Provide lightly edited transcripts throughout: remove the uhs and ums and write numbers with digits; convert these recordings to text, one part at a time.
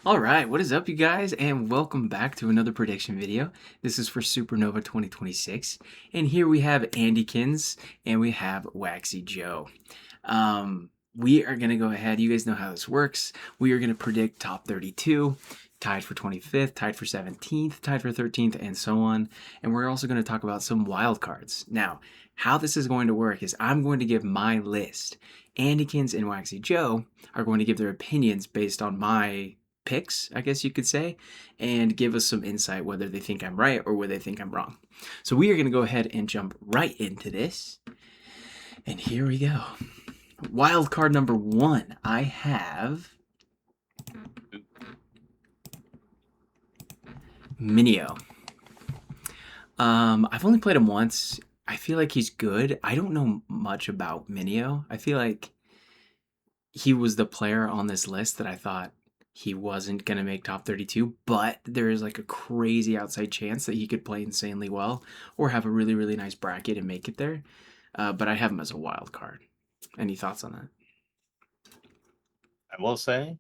All right, what is up, you guys, and welcome back to another prediction video. This is for Supernova 2026, and here we have Andykins and we have Waxy Joe. We are gonna go ahead. You guys know how this works. We are gonna predict top 32, tied for 25th, tied for 17th, tied for 13th, and so on. And we're also gonna talk about some wild cards. Now, how this is going to work is I'm going to give my list. Andykins and Waxy Joe are going to give their opinions based on my picks, I guess you could say, and give us some insight whether they think I'm right or whether they think I'm wrong. So we are going to go ahead and jump right into this. And here we go. Wild card number 1, I have Minio. I've only played him once. I feel like he's good. I don't know much about Minio. I feel like he was the player on this list that I thought he wasn't going to make top 32, but there is like a crazy outside chance that he could play insanely well or have a really, really nice bracket and make it there. But I have him as a wild card. Any thoughts on that? I will say,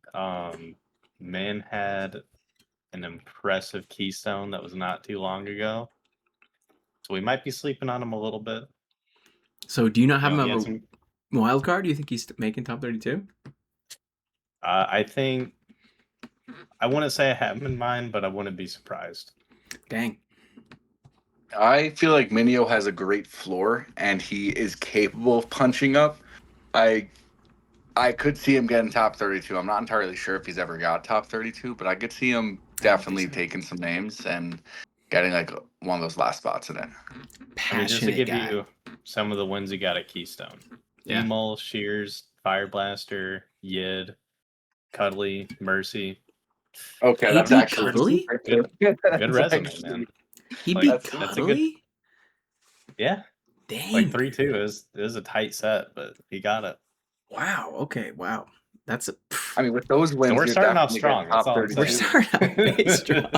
Man had an impressive keystone that was not too long ago. So we might be sleeping on him a little bit. So do you not have him as a wild card? Do you think he's making top 32? I think, I wouldn't say I have him in mind, but I wouldn't be surprised. Dang. I feel like Minio has a great floor, and he is capable of punching up. I could see him getting top 32. I'm not entirely sure if he's ever got top 32, but I could see him definitely taking some names and getting like one of those last spots in it. Just to give you some of the wins he got at Keystone. Yeah. Emil, Shears, Fire Blaster, Yid, Cuddly, Mercy. Okay, that's actually Cuddly? Good resume, man. He beat Cuddly? Yeah. Dang. Like 3-2. It was a tight set, but he got it. Wow. Okay. Wow. That's a. I mean, with those wins, so we're starting off strong. We're starting off very strong.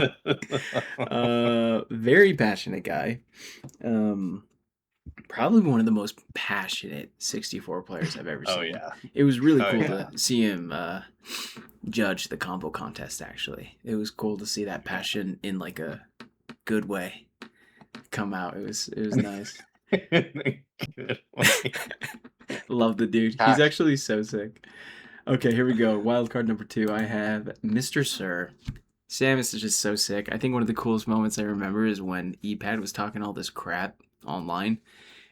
Very passionate guy. Probably one of the most passionate 64 players I've ever seen. Oh yeah. It was really cool to see him judge the combo contest. Actually, it was cool to see that passion in like a good way come out. It was nice. Love the dude. He's actually so sick. Okay, here we go. Wild card number 2. I have Mr. Sir. Samus is just so sick. I think one of the coolest moments I remember is when ePad was talking all this crap online,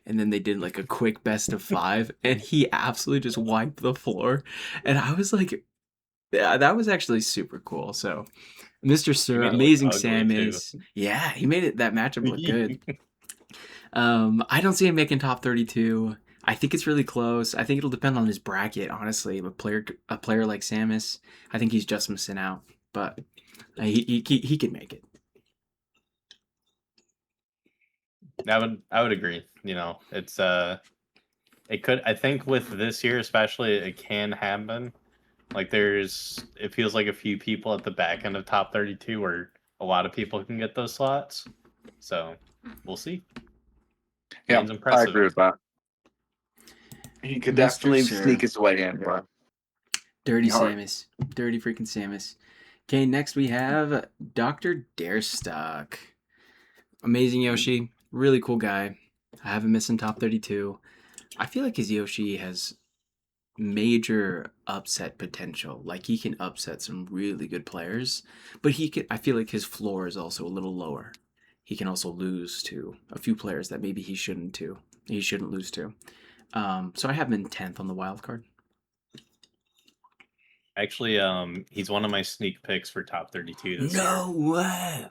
and then they did like a quick best of 5, and he absolutely just wiped the floor. And I was like, yeah, that was actually super cool. So, Mr. Sir, amazing Samus. Yeah, he made that matchup look good. I don't see him making top 32. I think it's really close. I think it'll depend on his bracket, honestly. A player like Samus, I think he's just missing out, but he can make it. I would agree. You know, it's it could. I think with this year especially, it can happen. Like it feels like a few people at the back end of top 32 where a lot of people can get those slots. So we'll see. Yeah, I agree with that. He could definitely sneak his way in, bro. Dirty Samus. Dirty freaking Samus. Okay, next we have Dr. Darestock. Amazing Yoshi. Really cool guy. I have him missing top 32. I feel like his Yoshi has major upset potential. Like he can upset some really good players, but I feel like his floor is also a little lower. He can also lose to a few players that maybe he shouldn't lose to. So I have him in 10th on the wild card. Actually, he's one of my sneak picks for top 32 this year. No way.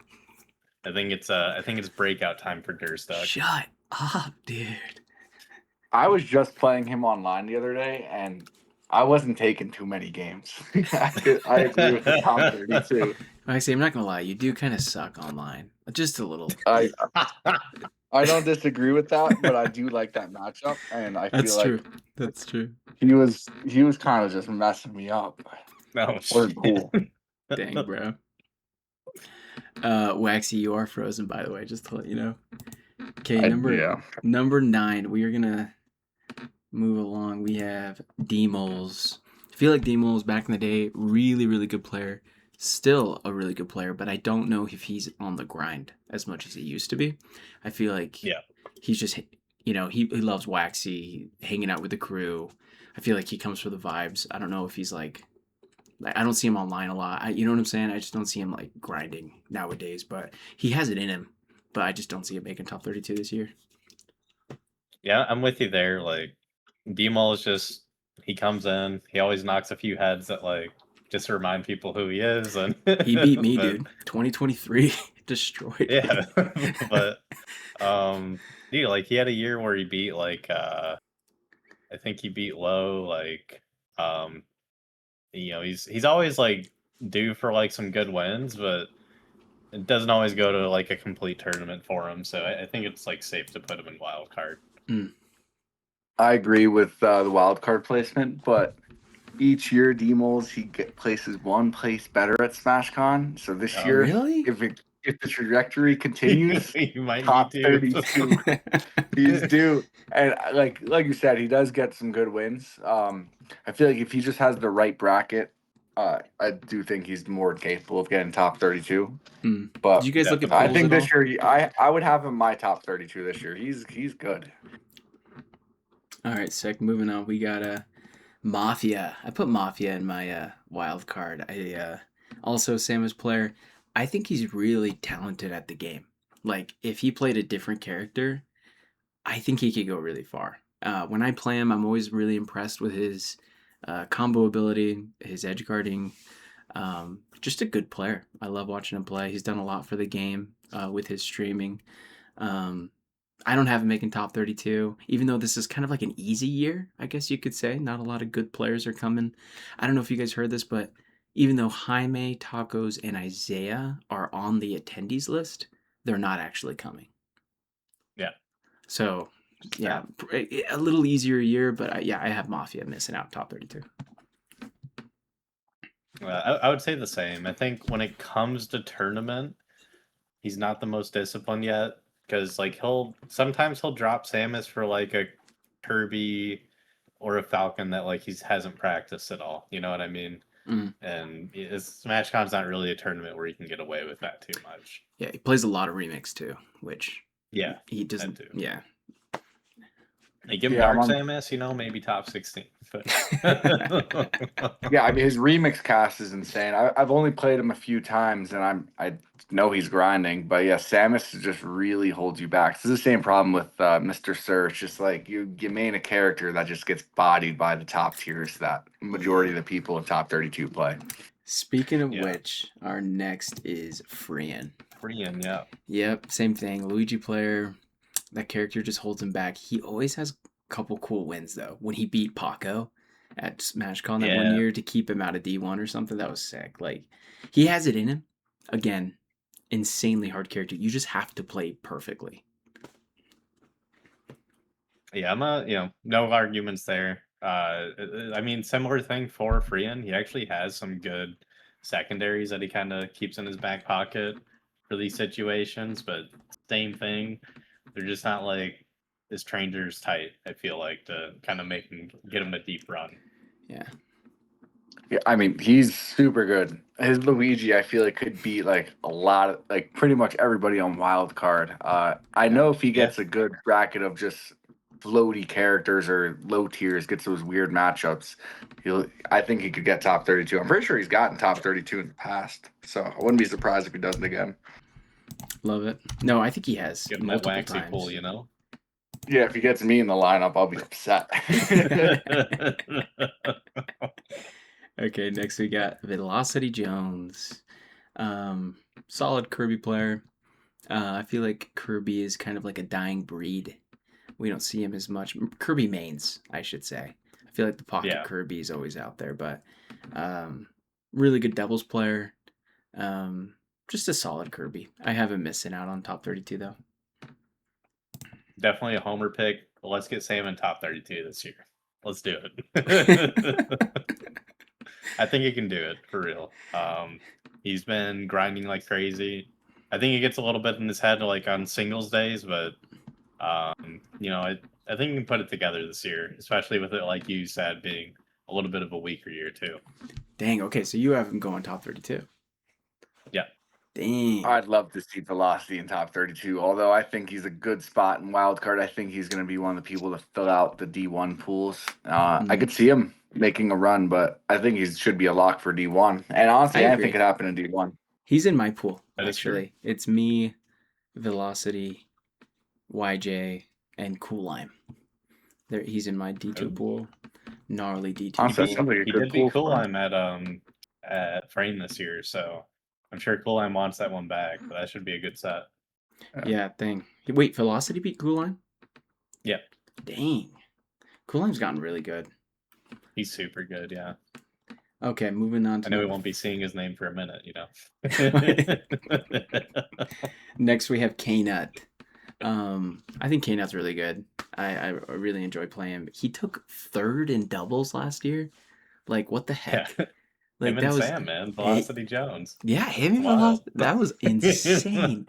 I think it's breakout time for Durstock. Shut up, dude. I was just playing him online the other day, and I wasn't taking too many games. I agree with the top 32. Actually, I'm not gonna lie, you do kind of suck online, just a little. I don't disagree with that, but I do like that matchup, and I feel like that's true. He was kind of just messing me up. No, we're cool. Dang, bro. Waxy, you are frozen, by the way, just to let you know. Okay, number 9. We are gonna move along. We have D-Moles. I feel like D-Moles back in the day, really, really good player. still a really good player, but I don't know if he's on the grind as much as he used to be. I feel like he's just, he loves Waxy, hanging out with the crew. I feel like he comes for the vibes. I don't know if he's like I don't see him online a lot. You know what I'm saying? I just don't see him like grinding nowadays, but he has it in him. But I just don't see him making top 32 this year. Yeah, I'm with you there. Like, D-Mall is just, he comes in, he always knocks a few heads that, like, just to remind people who he is. And he beat me, but, dude. 2023 destroyed yeah, me. but, dude, like, he had a year where he beat, like, I think he beat Low, like, he's always, like, due for, like, some good wins, but it doesn't always go to, like, a complete tournament for him. So I think it's, like, safe to put him in wild card. I agree with the wild card placement, but each year D-Moles places one place better at SmashCon. So this year, really? if the trajectory continues, you might top need to. 32, he's due. And like you said, he does get some good wins. I feel like if he just has the right bracket, I do think he's more capable of getting top 32. But did you guys look at I polls think at this all? year, I would have him my top 32 this year. He's good. All right, sick. Moving on, we got Mafia. I put Mafia in my wild card. I also Samus player. I think he's really talented at the game. Like if he played a different character, I think he could go really far. When I play him, I'm always really impressed with his combo ability, his edge guarding. Just a good player. I love watching him play. He's done a lot for the game with his streaming. I don't have him making top 32, even though this is kind of like an easy year, I guess you could say. Not a lot of good players are coming. I don't know if you guys heard this, but even though Jaime, Tacos, and Isaiah are on the attendees list, they're not actually coming. Yeah. So, yeah, a little easier year, but I have Mafia missing out top 32. I would say the same. I think when it comes to tournament, he's not the most disciplined yet because like sometimes he'll drop Samus for like a Kirby or a Falcon that like he hasn't practiced at all. You know what I mean? And SmashCon's not really a tournament where you can get away with that too much. Yeah, he plays a lot of remix too, which he doesn't. Too. Yeah. They give Dark Samus, maybe top 16. But yeah, I mean his remix cast is insane. I've only played him a few times, and I know he's grinding, but yeah, Samus just really holds you back. It's the same problem with Mr. Sir. It's just like you main a character that just gets bodied by the top tiers that majority of the people in top 32 play. Speaking of which, our next is Frian. Yeah. Yep, same thing. Luigi player. That character just holds him back. He always has a couple cool wins though. When he beat Paco at SmashCon that one year to keep him out of D1 or something, that was sick. Like he has it in him. Again, insanely hard character. You just have to play perfectly. Yeah, no arguments there. I mean, similar thing for Frian. He actually has some good secondaries that he kind of keeps in his back pocket for these situations, but same thing. They're just not like his trainers tight, I feel like, to kind of get him a deep run. Yeah. Yeah, I mean, he's super good. His Luigi, I feel like, could beat like a lot of like pretty much everybody on wild card. I know if he gets a good bracket of just floaty characters or low tiers, gets those weird matchups, I think he could get top 32. I'm pretty sure he's gotten top 32 in the past, so I wouldn't be surprised if he does it again. Love it. No, I think he has Give him multiple that Waxy times. pull, Yeah, if he gets me in the lineup, I'll be upset. Okay, next we got Velocity Jones. Solid Kirby player. I feel like Kirby is kind of like a dying breed. We don't see him as much. Kirby mains, I should say. I feel like the pocket Kirby is always out there, but really good doubles player. Just a solid Kirby. I have him missing out on top 32 though. Definitely a homer pick. But let's get Sam in top 32 this year. Let's do it. I think he can do it for real. He's been grinding like crazy. I think he gets a little bit in his head like on singles days, but I think he can put it together this year, especially with it, like you said, being a little bit of a weaker year too. Dang. Okay, so you have him going top 32. Yeah. Dang. I'd love to see Velocity in top 32. Although I think he's a good spot in wild card. I think he's going to be one of the people to fill out the D1 pools. I could see him making a run, but I think he should be a lock for D1. And honestly, I anything agree. could happen in D1. He's in my pool, That is true. actually. It's me, Velocity, YJ, and Cool Lime. He's in my D2 Ooh. pool. Gnarly D2 Honestly, that pool. sounds like a He good did beat pool for Cool him. Lime at Frame this year, so I'm sure Cool Lime wants that one back, but that should be a good set. Yeah, dang. Wait, Velocity beat Cool Lime? Yeah. Dang. Cool Lime's gotten really good. He's super good, yeah. Okay, moving on to I know we number won't be seeing his name for a minute, you know. Next, we have K-Nut. I think K-Nut's really good. I really enjoy playing him. He took third in doubles last year. Like, what the heck? Yeah. Like, Him that and was Sam, man. Velocity Jones. yeah, him and Wild. Velocity. That was insane.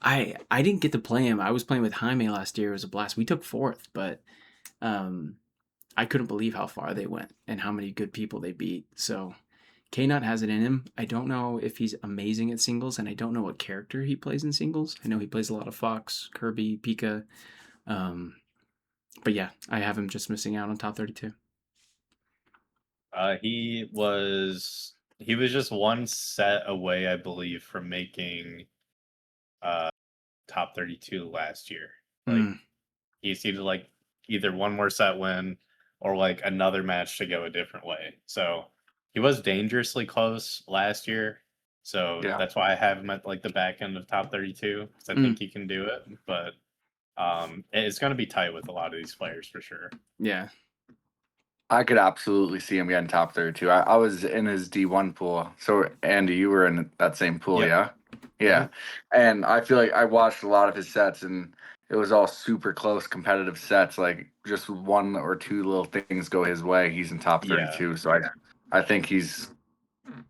I didn't get to play him. I was playing with Jaime last year. It was a blast. We took fourth, but I couldn't believe how far they went and how many good people they beat. So K-Nut has it in him. I don't know if he's amazing at singles, and I don't know what character he plays in singles. I know he plays a lot of Fox, Kirby, Pika. But yeah, I have him just missing out on top 32. He was just one set away, I believe, from making top 32 last year. Like he seemed to like either one more set win or like another match to go a different way. So he was dangerously close last year. So that's why I have him at like the back end of top 32 because I think he can do it. But it's going to be tight with a lot of these players for sure. Yeah. I could absolutely see him getting top 32. I was in his D1 pool. So, Andy, you were in that same pool, yeah? Yeah. And I feel like I watched a lot of his sets, and it was all super close competitive sets. Like, just one or two little things go his way, he's in top 32. Yeah. So, I think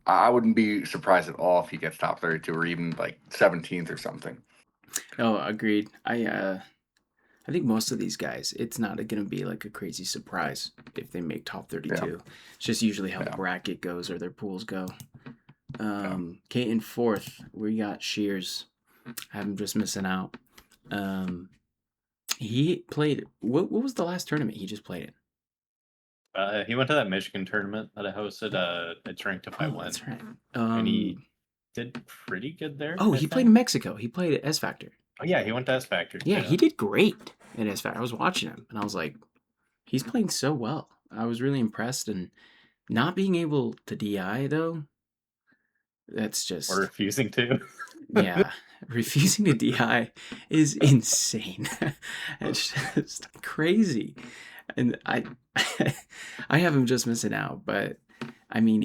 I wouldn't be surprised at all if he gets top 32 or even like 17th or something. Oh, agreed. I think most of these guys, it's not going to be like a crazy surprise if they make top 32. Yeah. It's just usually how the bracket goes or their pools go. Okay, in fourth, we got Shears. I'm just missing out. He played, what was the last tournament he just played in? He went to that Michigan tournament that I hosted. It's ranked if I win. That's right. And he did pretty good there. Oh, he played in Mexico. He played at S Factor. Oh yeah, he went to S Factor. Yeah, he did great at S Factor. I was watching him and I was like, he's playing so well. I was really impressed, and not being able to DI though, that's just or refusing to. yeah, refusing to DI is insane. It's just crazy, and I have him just missing out. But I mean,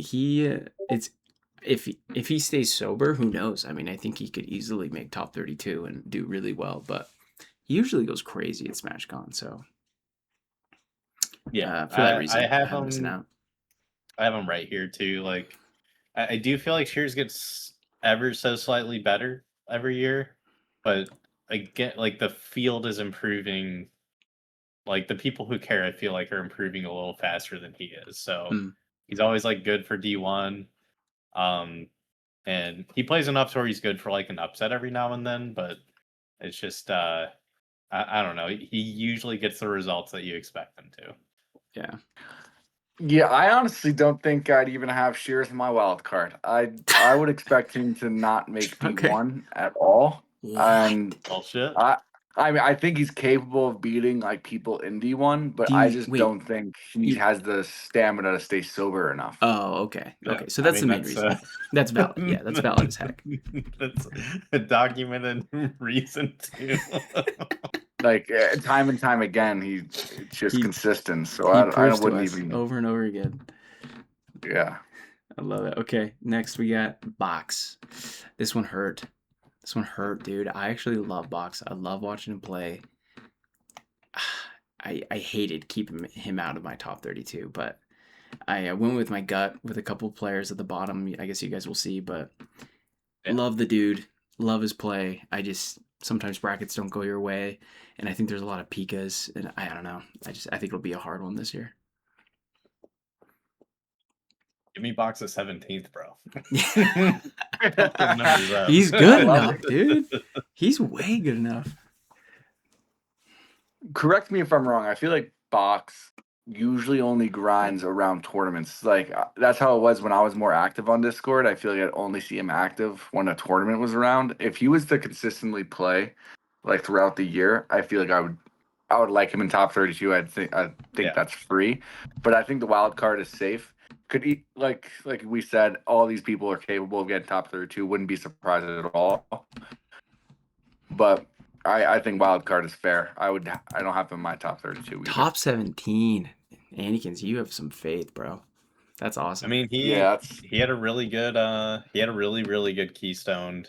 if he stays sober, who knows? I mean, I think he could easily make top 32 and do really well. But he usually goes crazy at SmashCon, so yeah, for that reason, I have I'm missing him. out. I have him right here too. Like, I do feel like Shears gets ever so slightly better every year, but again, like the field is improving. Like the people who care, I feel like, are improving a little faster than he is. So he's always like good for D1. And he plays enough to where he's good for like an upset every now and then, but it's just I don't know. He usually gets the results that you expect him to. Yeah. Yeah, I honestly don't think I'd even have Shears in my wild card. I would expect him to not make D1 at all. And bullshit. I mean, I think he's capable of beating like people in D1, but I just don't think he has the stamina to stay sober enough. Oh, okay. Yeah, Okay, so that's the main reason. That's valid. Yeah, that's valid as heck. That's a documented reason too. Like time and time again, he's just consistent. So I wouldn't even over and over again. Yeah, I love it. Okay, next we got Box. This one hurt. This one hurt, dude. I actually love Box. I love watching him play. I hated keeping him out of my top 32, but I went with my gut with a couple players at the bottom. I guess you guys will see, but love the dude. Love his play. I just sometimes brackets don't go your way, and I think there's a lot of Pikas, and I don't know. I think it'll be a hard one this year. Give me Box at 17th, bro. Don't give numbers up. He's good I love enough, dude. He's way good enough. Correct me if I'm wrong. I feel like Box usually only grinds around tournaments. Like that's how it was when I was more active on Discord. I feel like I'd only see him active when a tournament was around. If he was to consistently play like throughout the year, I feel like I would like him in top 32. I think that's free. But I think the wild card is safe. Could he like we said, all these people are capable of getting top 32. Wouldn't be surprised at all. But I think wild card is fair. I don't have him in my top 32 either. Top 17. Andykins, you have some faith, bro. That's awesome. I mean, he had a really good really good keystone,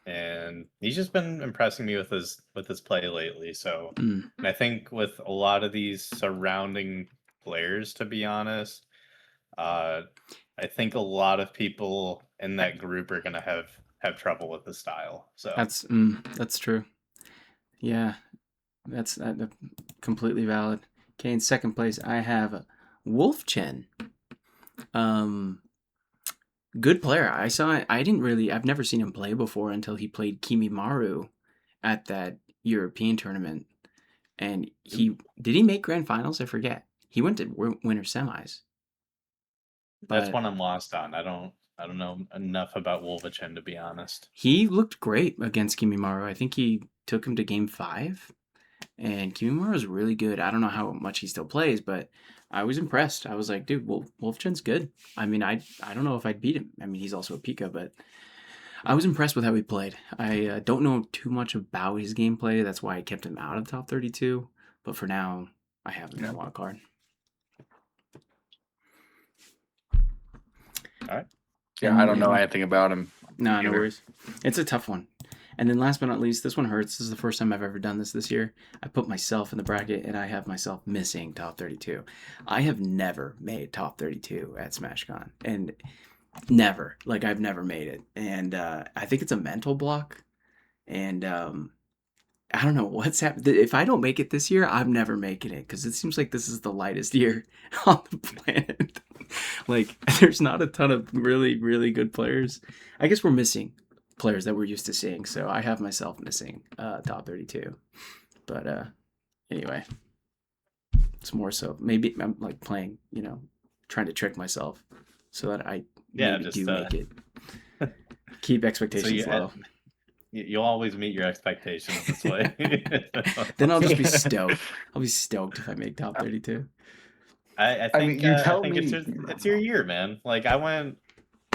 and he's just been impressing me with his play lately. So, and I think with a lot of these surrounding players, to be honest, I think a lot of people in that group are gonna have trouble with the style. So that's true. Yeah, that's completely valid. Okay, in second place, I have Wolfchen. Good player. I've never seen him play before until he played Kimimaru at that European tournament. And did he make grand finals? I forget. He went to winter semis. That's one I'm lost on. I don't know enough about Wolverchen, to be honest. He looked great against Kimimaru. I think he took him to game 5. And Kimimaru is really good. I don't know how much he still plays, but I was impressed. I was like, dude, Wolfchen's good. I mean, I don't know if I'd beat him. I mean, he's also a Pika, but I was impressed with how he played. I don't know too much about his gameplay. That's why I kept him out of top 32. But for now, I have him in the wild card. All right. Yeah, I don't know anything about him. No worries. It's a tough one. And then last but not least, this one hurts. This is the first time I've ever done this year. I put myself in the bracket, and I have myself missing top 32. I have never made top 32 at SmashCon. And never. Like, I've never made it. And I think it's a mental block. And I don't know what's happened. If I don't make it this year, I'm never making it. Because it seems like this is the lightest year on the planet. Like, there's not a ton of really, really good players. I guess we're missing players that we're used to seeing, so I have myself missing top 32. But anyway, it's more so maybe I'm like playing, trying to trick myself so that I make it. Keep expectations low. You'll always meet your expectations this way. Then I'll just be stoked. I'll be stoked if I make top 32. I think it's your year, man. Like I went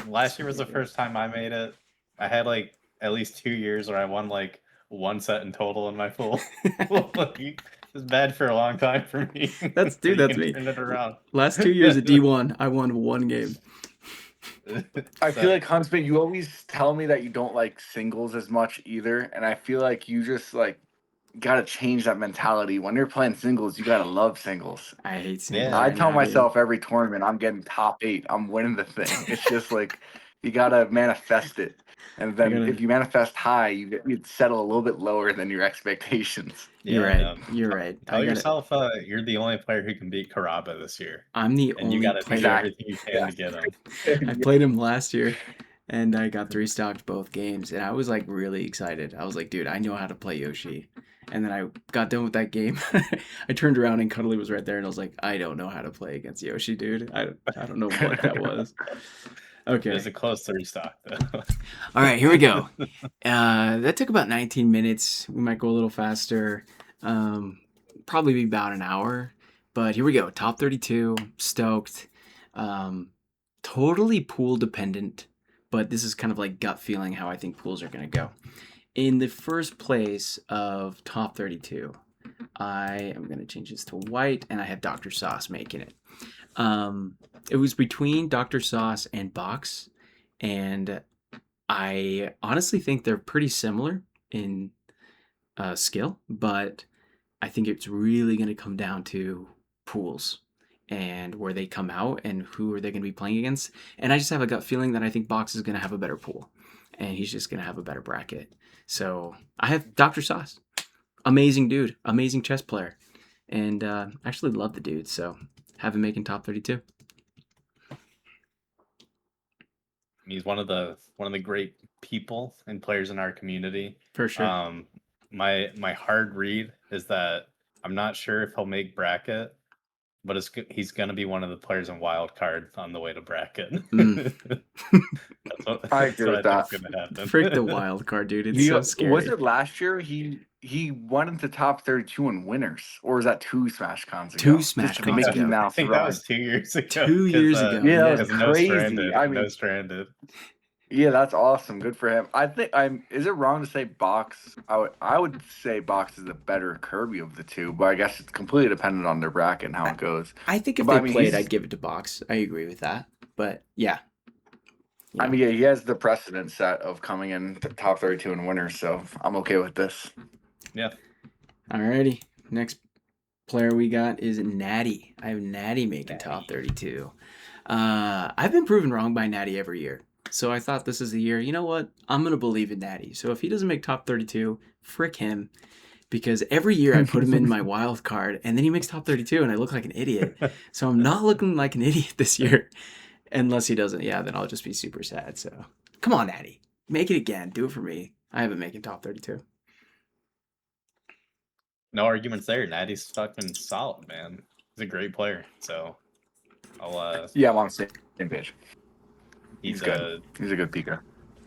last year was the first time I made it. I had like at least 2 years where I won like one set in total in my pool. It was bad for a long time for me. That's me. Turn it around. Last 2 years at D1, I won one game. I feel like Huntsman, you always tell me that you don't like singles as much either, and I feel like you just like gotta change that mentality. When you're playing singles, you gotta love singles. I hate singles. Yeah. I tell myself every tournament I'm getting top 8. I'm winning the thing. It's just like you gotta manifest it. And then if you manifest high, you'd settle a little bit lower than your expectations. You're right. You're right. Tell yourself you're the only player who can beat Karaba this year. I'm the only you gotta player. do everything you can to get him. I played him last year, and I got 3-stocked both games, and I was like really excited. I was like, dude, I know how to play Yoshi. And then I got done with that game. I turned around and Cuddly was right there, and I was like, I don't know how to play against Yoshi, dude. I don't know what that was. Okay. It was a close 3-stock, though. All right, here we go. That took about 19 minutes. We might go a little faster. Probably be about an hour. But here we go. Top 32. Stoked. Totally pool dependent. But this is kind of like gut feeling how I think pools are going to go. In the first place of top 32, I am going to change this to white, and I have Dr. Sauce making it. It was between Dr. Sauce and Box, and I honestly think they're pretty similar in skill, but I think it's really going to come down to pools and where they come out and who are they going to be playing against. And I just have a gut feeling that I think Box is going to have a better pool, and he's just going to have a better bracket. So I have Dr. Sauce. Amazing dude. Amazing chess player. And actually love the dude, so have him making top 32. He's one of the great people and players in our community. For sure. My hard read is that I'm not sure if he'll make bracket, but he's going to be one of the players in wild card on the way to bracket. I agree with that. Think's going to happen. Frick the wild card, dude. It's so scary. Was it last year he went into top 32 in winners, or was that 2 Smash Cons ago? Two Smash Just Cons make ago. you now I think that was 2 years ago. 2 years ago. Yeah, that was No crazy. stranded. I mean, no stranded. Yeah, that's awesome. Good for him. I think is it wrong to say Box? I would say Box is the better Kirby of the two, but I guess it's completely dependent on their bracket and how it goes. I think if But, they I mean, played, he's- I'd give it to Box. I agree with that. But yeah. I mean, yeah, he has the precedent set of coming in the top 32 in winners, so I'm okay with this. Yeah. Alrighty. Next player we got is Natty. I have Natty making top 32. I've been proven wrong by Natty every year. So I thought this is the year, you know what? I'm going to believe in Natty. So if he doesn't make top 32, frick him. Because every year I put him in my wild card, and then he makes top 32, and I look like an idiot. So I'm not looking like an idiot this year. Unless he doesn't, yeah, then I'll just be super sad. So come on, Natty. Make it again. Do it for me. I haven't making top 32. No arguments there. Natty's fucking solid, man. He's a great player. So Yeah, I'm on the same page. he's good. He's a good Pika.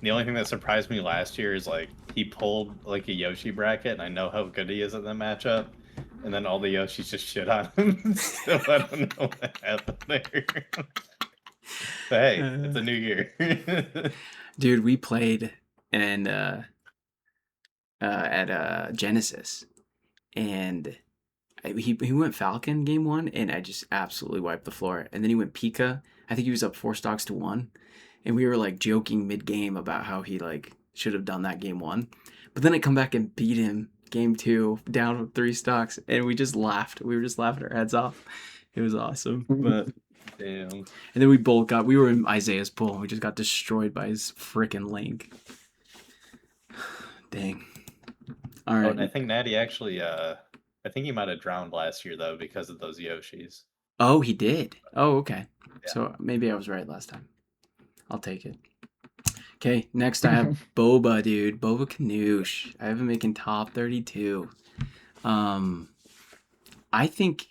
The only thing that surprised me last year is like he pulled like a Yoshi bracket, and I know how good he is at that matchup. And then all the Yoshis just shit on him. So I don't know what happened there. But hey, it's a new year. Dude, we played and at Genesis, and he went Falcon game 1, and I just absolutely wiped the floor. And then he went Pika. I think he was up 4 stocks to 1, and we were like joking mid game about how he like should have done that game 1. But then I come back and beat him game 2 down 3 stocks, and we just laughed. We were just laughing our heads off. It was awesome. But Damn. and then we were in Isaiah's pool, and we just got destroyed by his freaking Link. Dang. All Oh, right. and I think Natty actually, I think he might have drowned last year though because of those Yoshis. Oh, he did. Oh, okay. Yeah. So maybe I was right last time. I'll take it. Okay, next I have Boba, dude. Boba Kanoosh. I have him making top 32. I think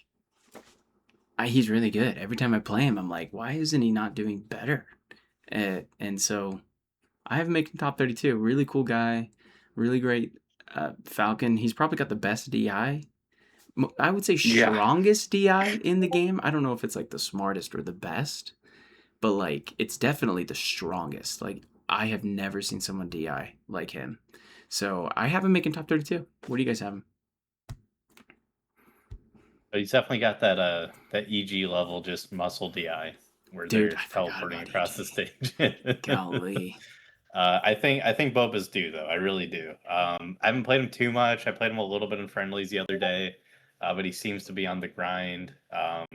he's really good. Every time I play him, I'm like, why isn't he not doing better? And so I have him making top 32. Really cool guy. Really great Falcon. He's probably got the best DI. I would say strongest DI in the game. I don't know if it's like the smartest or the best, but like it's definitely the strongest. Like I have never seen someone DI like him. So I have him making top 32. Where do you guys have him? But he's definitely got that EG level, just muscle DI, where Dude, they're I forgot teleporting about across the EG. stage. Golly. I think Boba's due though. I really do. I haven't played him too much. I played him a little bit in friendlies the other day, but he seems to be on the grind. I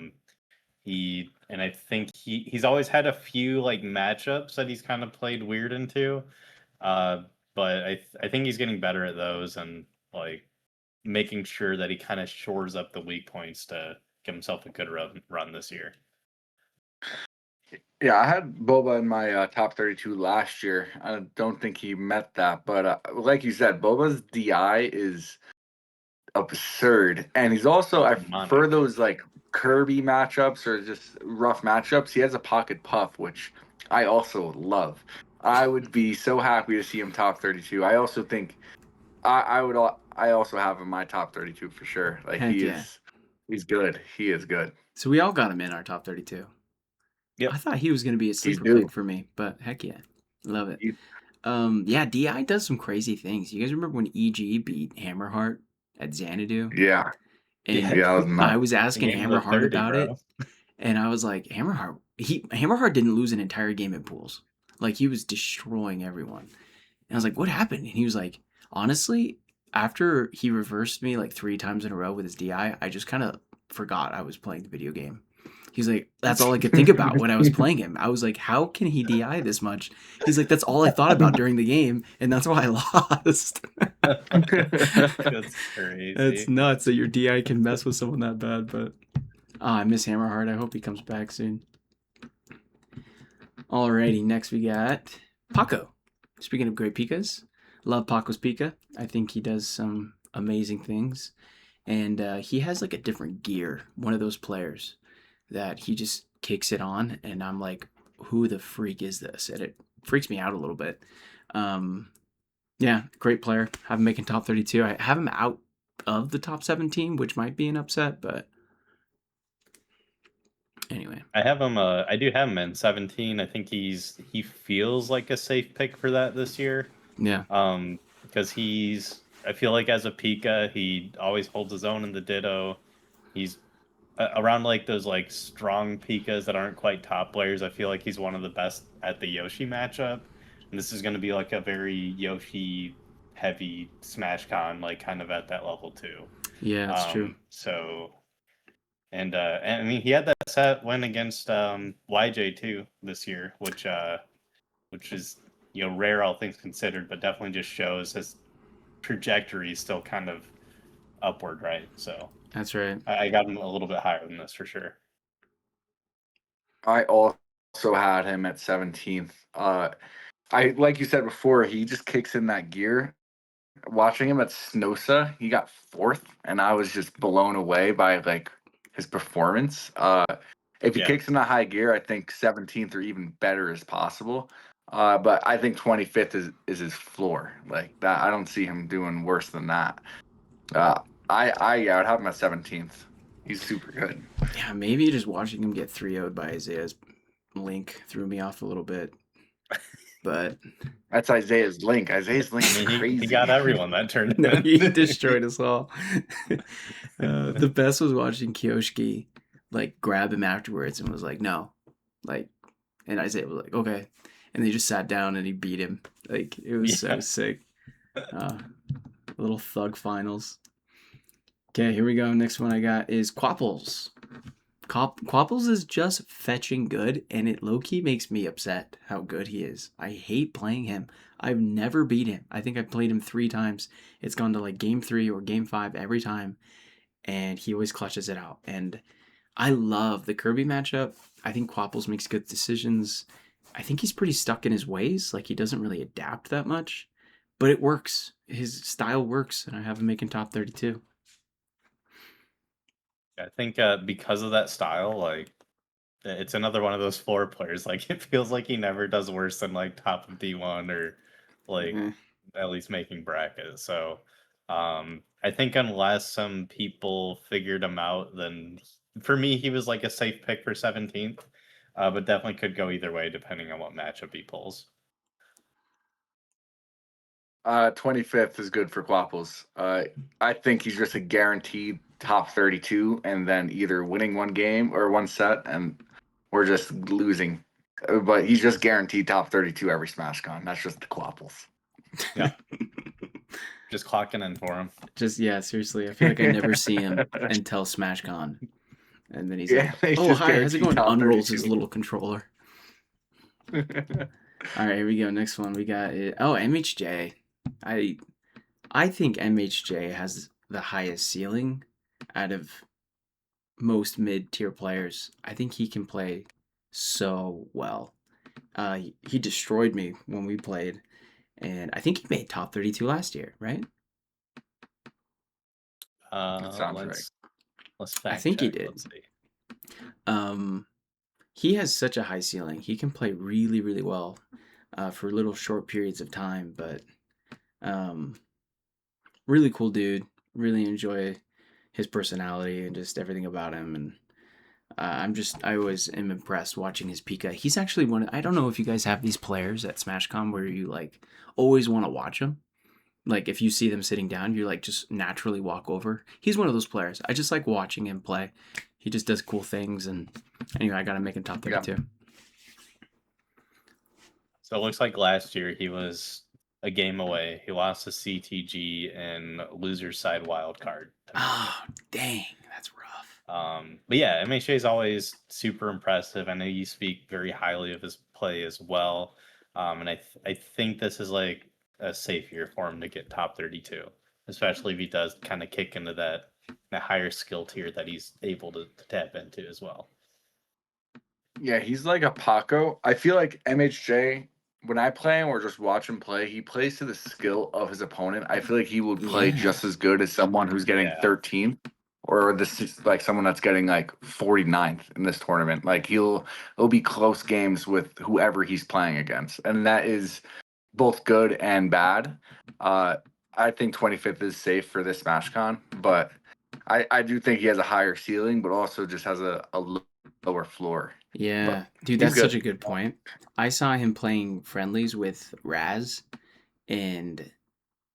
think he's always had a few like matchups that he's kind of played weird into, but I think he's getting better at those and like making sure that he kind of shores up the weak points to give himself a good run this year. Yeah, I had Boba in my top 32 last year. I don't think he met that, but like you said, Boba's DI is absurd, and he's also for those like Kirby matchups or just rough matchups, he has a pocket puff, which I also love. I would be so happy to see him top 32. I also think I also have him in my top 32 for sure. Like Heck he's good. He is good. So we all got him in our top 32. Yep. I thought he was going to be a sleeper due. pick for me, but heck yeah. Love it. He- Yeah, DI does some crazy things. You guys remember when EG beat Hammerheart at Xanadu? Yeah. And Yeah, that was nuts. I was asking Game of the Hammerheart 30, about bro. it, and I was like, Hammerheart didn't lose an entire game in pools. Like, he was destroying everyone. And I was like, what happened? And he was like, honestly, after he reversed me like 3 times in a row with his DI, I just kind of forgot I was playing the video game. He's like, that's all I could think about when I was playing him. I was like, how can he DI this much? He's like, that's all I thought about during the game, and that's why I lost. That's crazy. That's nuts that your DI can mess with someone that bad, but I miss Hammerheart. I hope he comes back soon. Alrighty, next we got Paco. Speaking of great Pikas, love Paco's Pika. I think he does some amazing things. And he has like a different gear, one of those players that he just kicks it on, and I'm like, who the freak is this? And it freaks me out a little bit. Um, yeah, great player. Have him making top 32. I have him out of the top 17, which might be an upset, but anyway. I have him. I do have him in 17. I think he feels like a safe pick for that this year. Yeah. Because I feel like as a Pika, he always holds his own in the Ditto. He's around like those like strong Pikas that aren't quite top players. I feel like he's one of the best at the Yoshi matchup, and this is going to be like a very Yoshi heavy Smash Con, like kind of at that level too. Yeah, that's true. So, and I mean he had that set win against YJ too this year, which is rare all things considered, but definitely just shows his trajectory is still kind of upward, right? So That's right. I got him a little bit higher than this for sure. I also had him at 17th. I like you said before, he just kicks in that gear. Watching him at SNOSA, he got 4th, and I was just blown away by like his performance. If he kicks in that high gear, I think 17th or even better is possible. But I think 25th is his floor. Like that, I don't see him doing worse than that. I would have him at 17th. He's super good. Yeah, maybe just watching him get 3-0'd by Isaiah's Link threw me off a little bit. But that's Isaiah's Link. Isaiah's Link is crazy. He got everyone that turned. No, he destroyed us all. The best was watching Kyoshiki like grab him afterwards and was like, no. Like, and Isaiah was like, okay. And they just sat down and he beat him. Like, it was so sick. Little thug finals. Okay, here we go. Next one I got is Quapples. Quapples is just fetching good, and it low-key makes me upset how good he is. I hate playing him. I've never beat him. I think I've played him 3 times. It's gone to like game 3 or game 5 every time, and he always clutches it out. And I love the Kirby matchup. I think Quapples makes good decisions. I think he's pretty stuck in his ways. Like, he doesn't really adapt that much, but it works. His style works, and I have him making top 32. I think because of that style, like it's another one of those floor players. Like it feels like he never does worse than like top of D1 or like at least making brackets. So I think unless some people figured him out, then for me he was like a safe pick for 17th, but definitely could go either way depending on what matchup he pulls. 25th is good for Quapples. I think he's just a guaranteed top 32, and then either winning one game or one set, and we're just losing. But he's just guaranteed top 32 every Smash Con. That's just the Quapples. Yeah. Just clocking in for him. Just, yeah, seriously. I feel like I never see him until Smash Con. And then he's like, oh, hi, how's it going? Unrolls his little controller. All right, here we go. Next one we got is, MHJ. I think MHJ has the highest ceiling out of most mid-tier players. I think he can play so well. He destroyed me when we played, and I think he made top 32 last year, right? That sounds right. Let's fact I think check. He did. Let's see. He has such a high ceiling. He can play really, really well for little short periods of time, but really cool dude. Really enjoy his personality and just everything about him. And I always am impressed watching his Pika. He's actually I don't know if you guys have these players at SmashCon where you like always want to watch them. Like if you see them sitting down, you like just naturally walk over. He's one of those players. I just like watching him play. He just does cool things. And anyway, I got to make him top 32. Yeah. So it looks like last year he was a game away. He lost to CTG in loser side wild card. Oh, dang. That's rough. But yeah, MHA is always super impressive. I know you speak very highly of his play as well. And I think this is like a safe year for him to get top 32, especially if he does kind of kick into that higher skill tier that he's able to tap into as well. Yeah, he's like a Paco. I feel like MHJ, when I play him or just watch him play, he plays to the skill of his opponent. I feel like he would play Yeah. just as good as someone who's getting Yeah. 13th or this is like someone that's getting like 49th in this tournament. Like it'll be close games with whoever he's playing against. And that is both good and bad. Uh I think 25th is safe for this SmashCon, but I do think he has a higher ceiling, but also just has a lower floor. But Yeah. Dude, he's that's such a good. good point. I saw him playing friendlies with Raz, and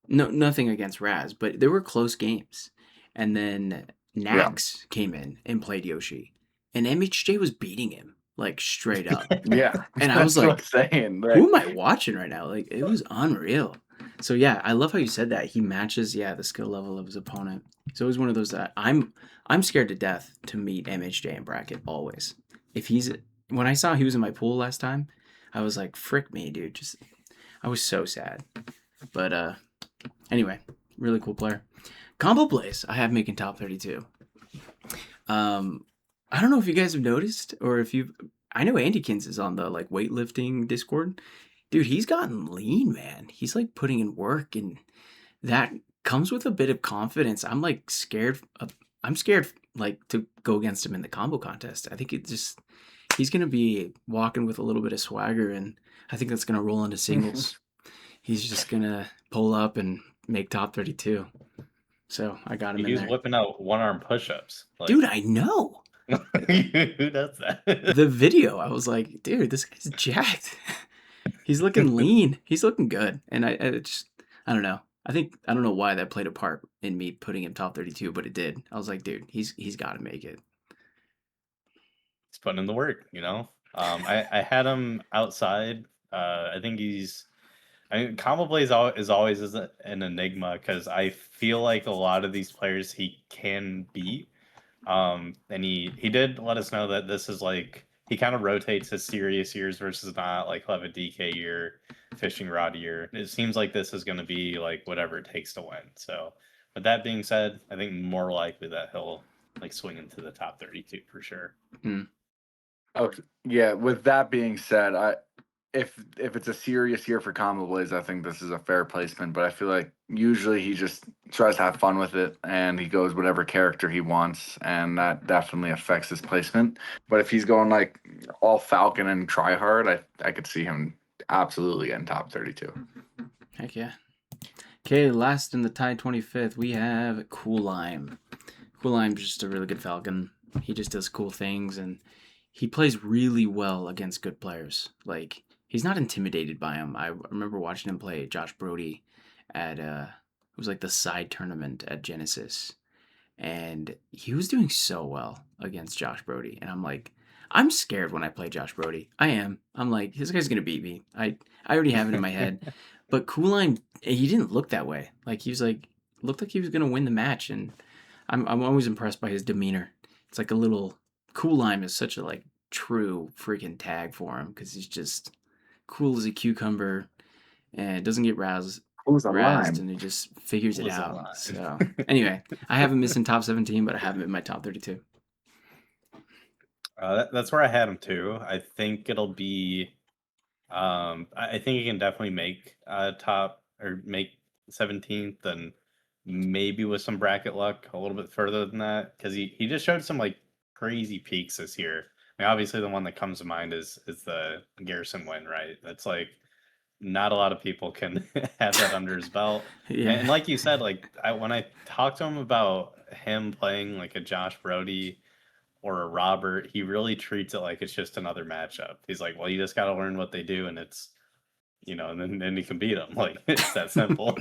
no, nothing against Raz, but there were close games. And then Yeah. Nax came in and played Yoshi, and MHJ was beating him like straight up. Yeah. And I was That's what like, I'm saying. who Like, am I watching right now? Like, it was unreal. So yeah, I love how you said that. He matches, yeah, the skill level of his opponent. So it was one of those that I'm scared to death to meet MHJ in bracket always. If he's When I saw he was in my pool last time, I was like, frick me, dude. Just I was so sad. But anyway, really cool player. Combo plays, I have making top 32. I don't know if you guys have noticed or if you've. I know Andykins is on the like weightlifting Discord. Dude, he's gotten lean, man. He's like putting in work, and that comes with a bit of confidence. I'm like scared. I'm scared like to go against him in the combo contest. I think he's gonna be walking with a little bit of swagger, and I think that's gonna roll into singles. He's just gonna pull up and make top 32. So I got him He in was there. whipping out one arm push ups. Like, Dude, I know. who does that? The video, I was like, dude, this guy's jacked. He's looking lean. He's looking good. And I don't know. I don't know why that played a part in me putting him top 32, but it did. I was like, dude, he's got to make it. He's putting in the work, you know. I had him outside. I think combo play is always an enigma because I feel like a lot of these players he can beat. And he did let us know that this is like he kind of rotates his serious years versus not. Like he'll have a DK year, fishing rod year. It seems like this is going to be like whatever it takes to win. So, with that being said, I think more likely that he'll like swing into the top 32 for sure. okay. Yeah. With that being said, if it's a serious year for Combo Blaze, I think this is a fair placement. But I feel like usually he just tries to have fun with it and he goes whatever character he wants, and that definitely affects his placement. But if he's going like all Falcon and try hard, I could see him absolutely getting top 32. Heck yeah. Okay, last in the tie 25th, we have Cool Lime. Cool Lime's just a really good Falcon. He just does cool things, and he plays really well against good players. Like, he's not intimidated by him. I remember watching him play Josh Brody at it was like the side tournament at Genesis, and he was doing so well against Josh Brody, and I'm like, I'm scared when I play Josh Brody. I am. I'm like, this guy's gonna beat me. I already have it in my head. But Kuline, he didn't look that way. Like he was like looked like he was gonna win the match, and I'm always impressed by his demeanor. It's like a little Cool Lime is such a like true freaking tag for him because he's just cool as a cucumber and doesn't get Who's a razzed, lime? and he just figures it Was a out. lot. So anyway, I have him missing top 17, but I have him in my top 32. That's where I had him too. I think it'll be. I think he can definitely make top or make 17th, and maybe with some bracket luck a little bit further than that because he just showed some like crazy peaks this year. I mean, obviously the one that comes to mind is the Garrison win, right? That's like not a lot of people can have that under his belt. Yeah. And like you said, like when I talked to him about him playing like a Josh Brody or a Robert, he really treats it like it's just another matchup. He's like, well, you just got to learn what they do, and it's and then you can beat them. Like it's that simple,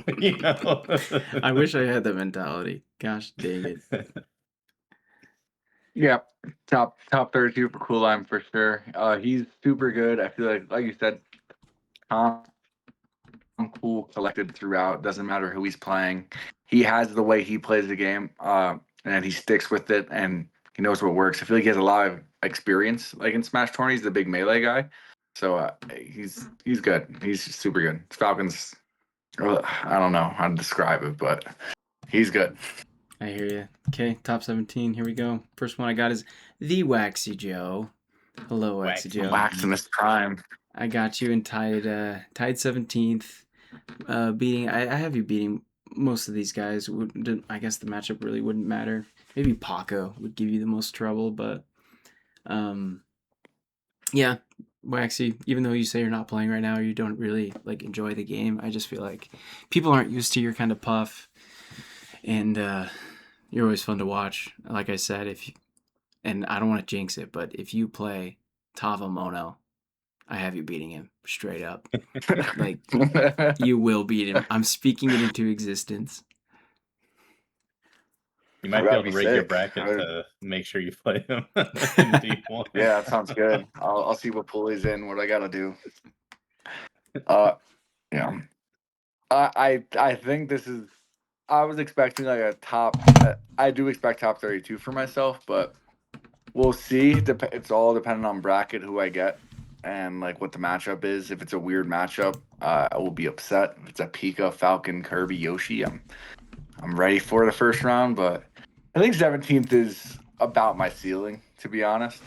I wish I had that mentality. Gosh dang it. Yeah, top 32 for Cool Lime for sure. He's super good. I feel like you said, calm, cool, collected throughout. Doesn't matter who he's playing. He has the way he plays the game, and he sticks with it, and he knows what works. I feel like he has a lot of experience, like in Smash 20. He's the big melee guy, so he's good. He's super good. Falcons, I don't know how to describe it, but he's good. I hear you. Okay, top 17. Here we go. First one I got is the Waxy Joe. Hello, Waxy Waxy. Joe. Wax in his prime. I got you in tied 17th. I have you beating most of these guys. I guess the matchup really wouldn't matter. Maybe Paco would give you the most trouble, but yeah, Waxy. Even though you say you're not playing right now, or you don't really like enjoy the game, I just feel like people aren't used to your kind of puff, and you're always fun to watch. Like I said, and I don't want to jinx it, but if you play Tava Mono, I have you beating him straight up. Like, you will beat him. I'm speaking it into existence. You might be That'd able to be rig your sick. bracket That'd- to make sure you play him in D1. Yeah, that sounds good. I'll see what pool he's in, what I gotta do. Yeah. I think this is. I was expecting like a top. I do expect top 32 for myself, but we'll see. It's all dependent on bracket who I get and like what the matchup is. If it's a weird matchup, I will be upset. If it's a Pika, Falcon, Kirby, Yoshi, I'm ready for the first round. But I think 17th is about my ceiling, to be honest.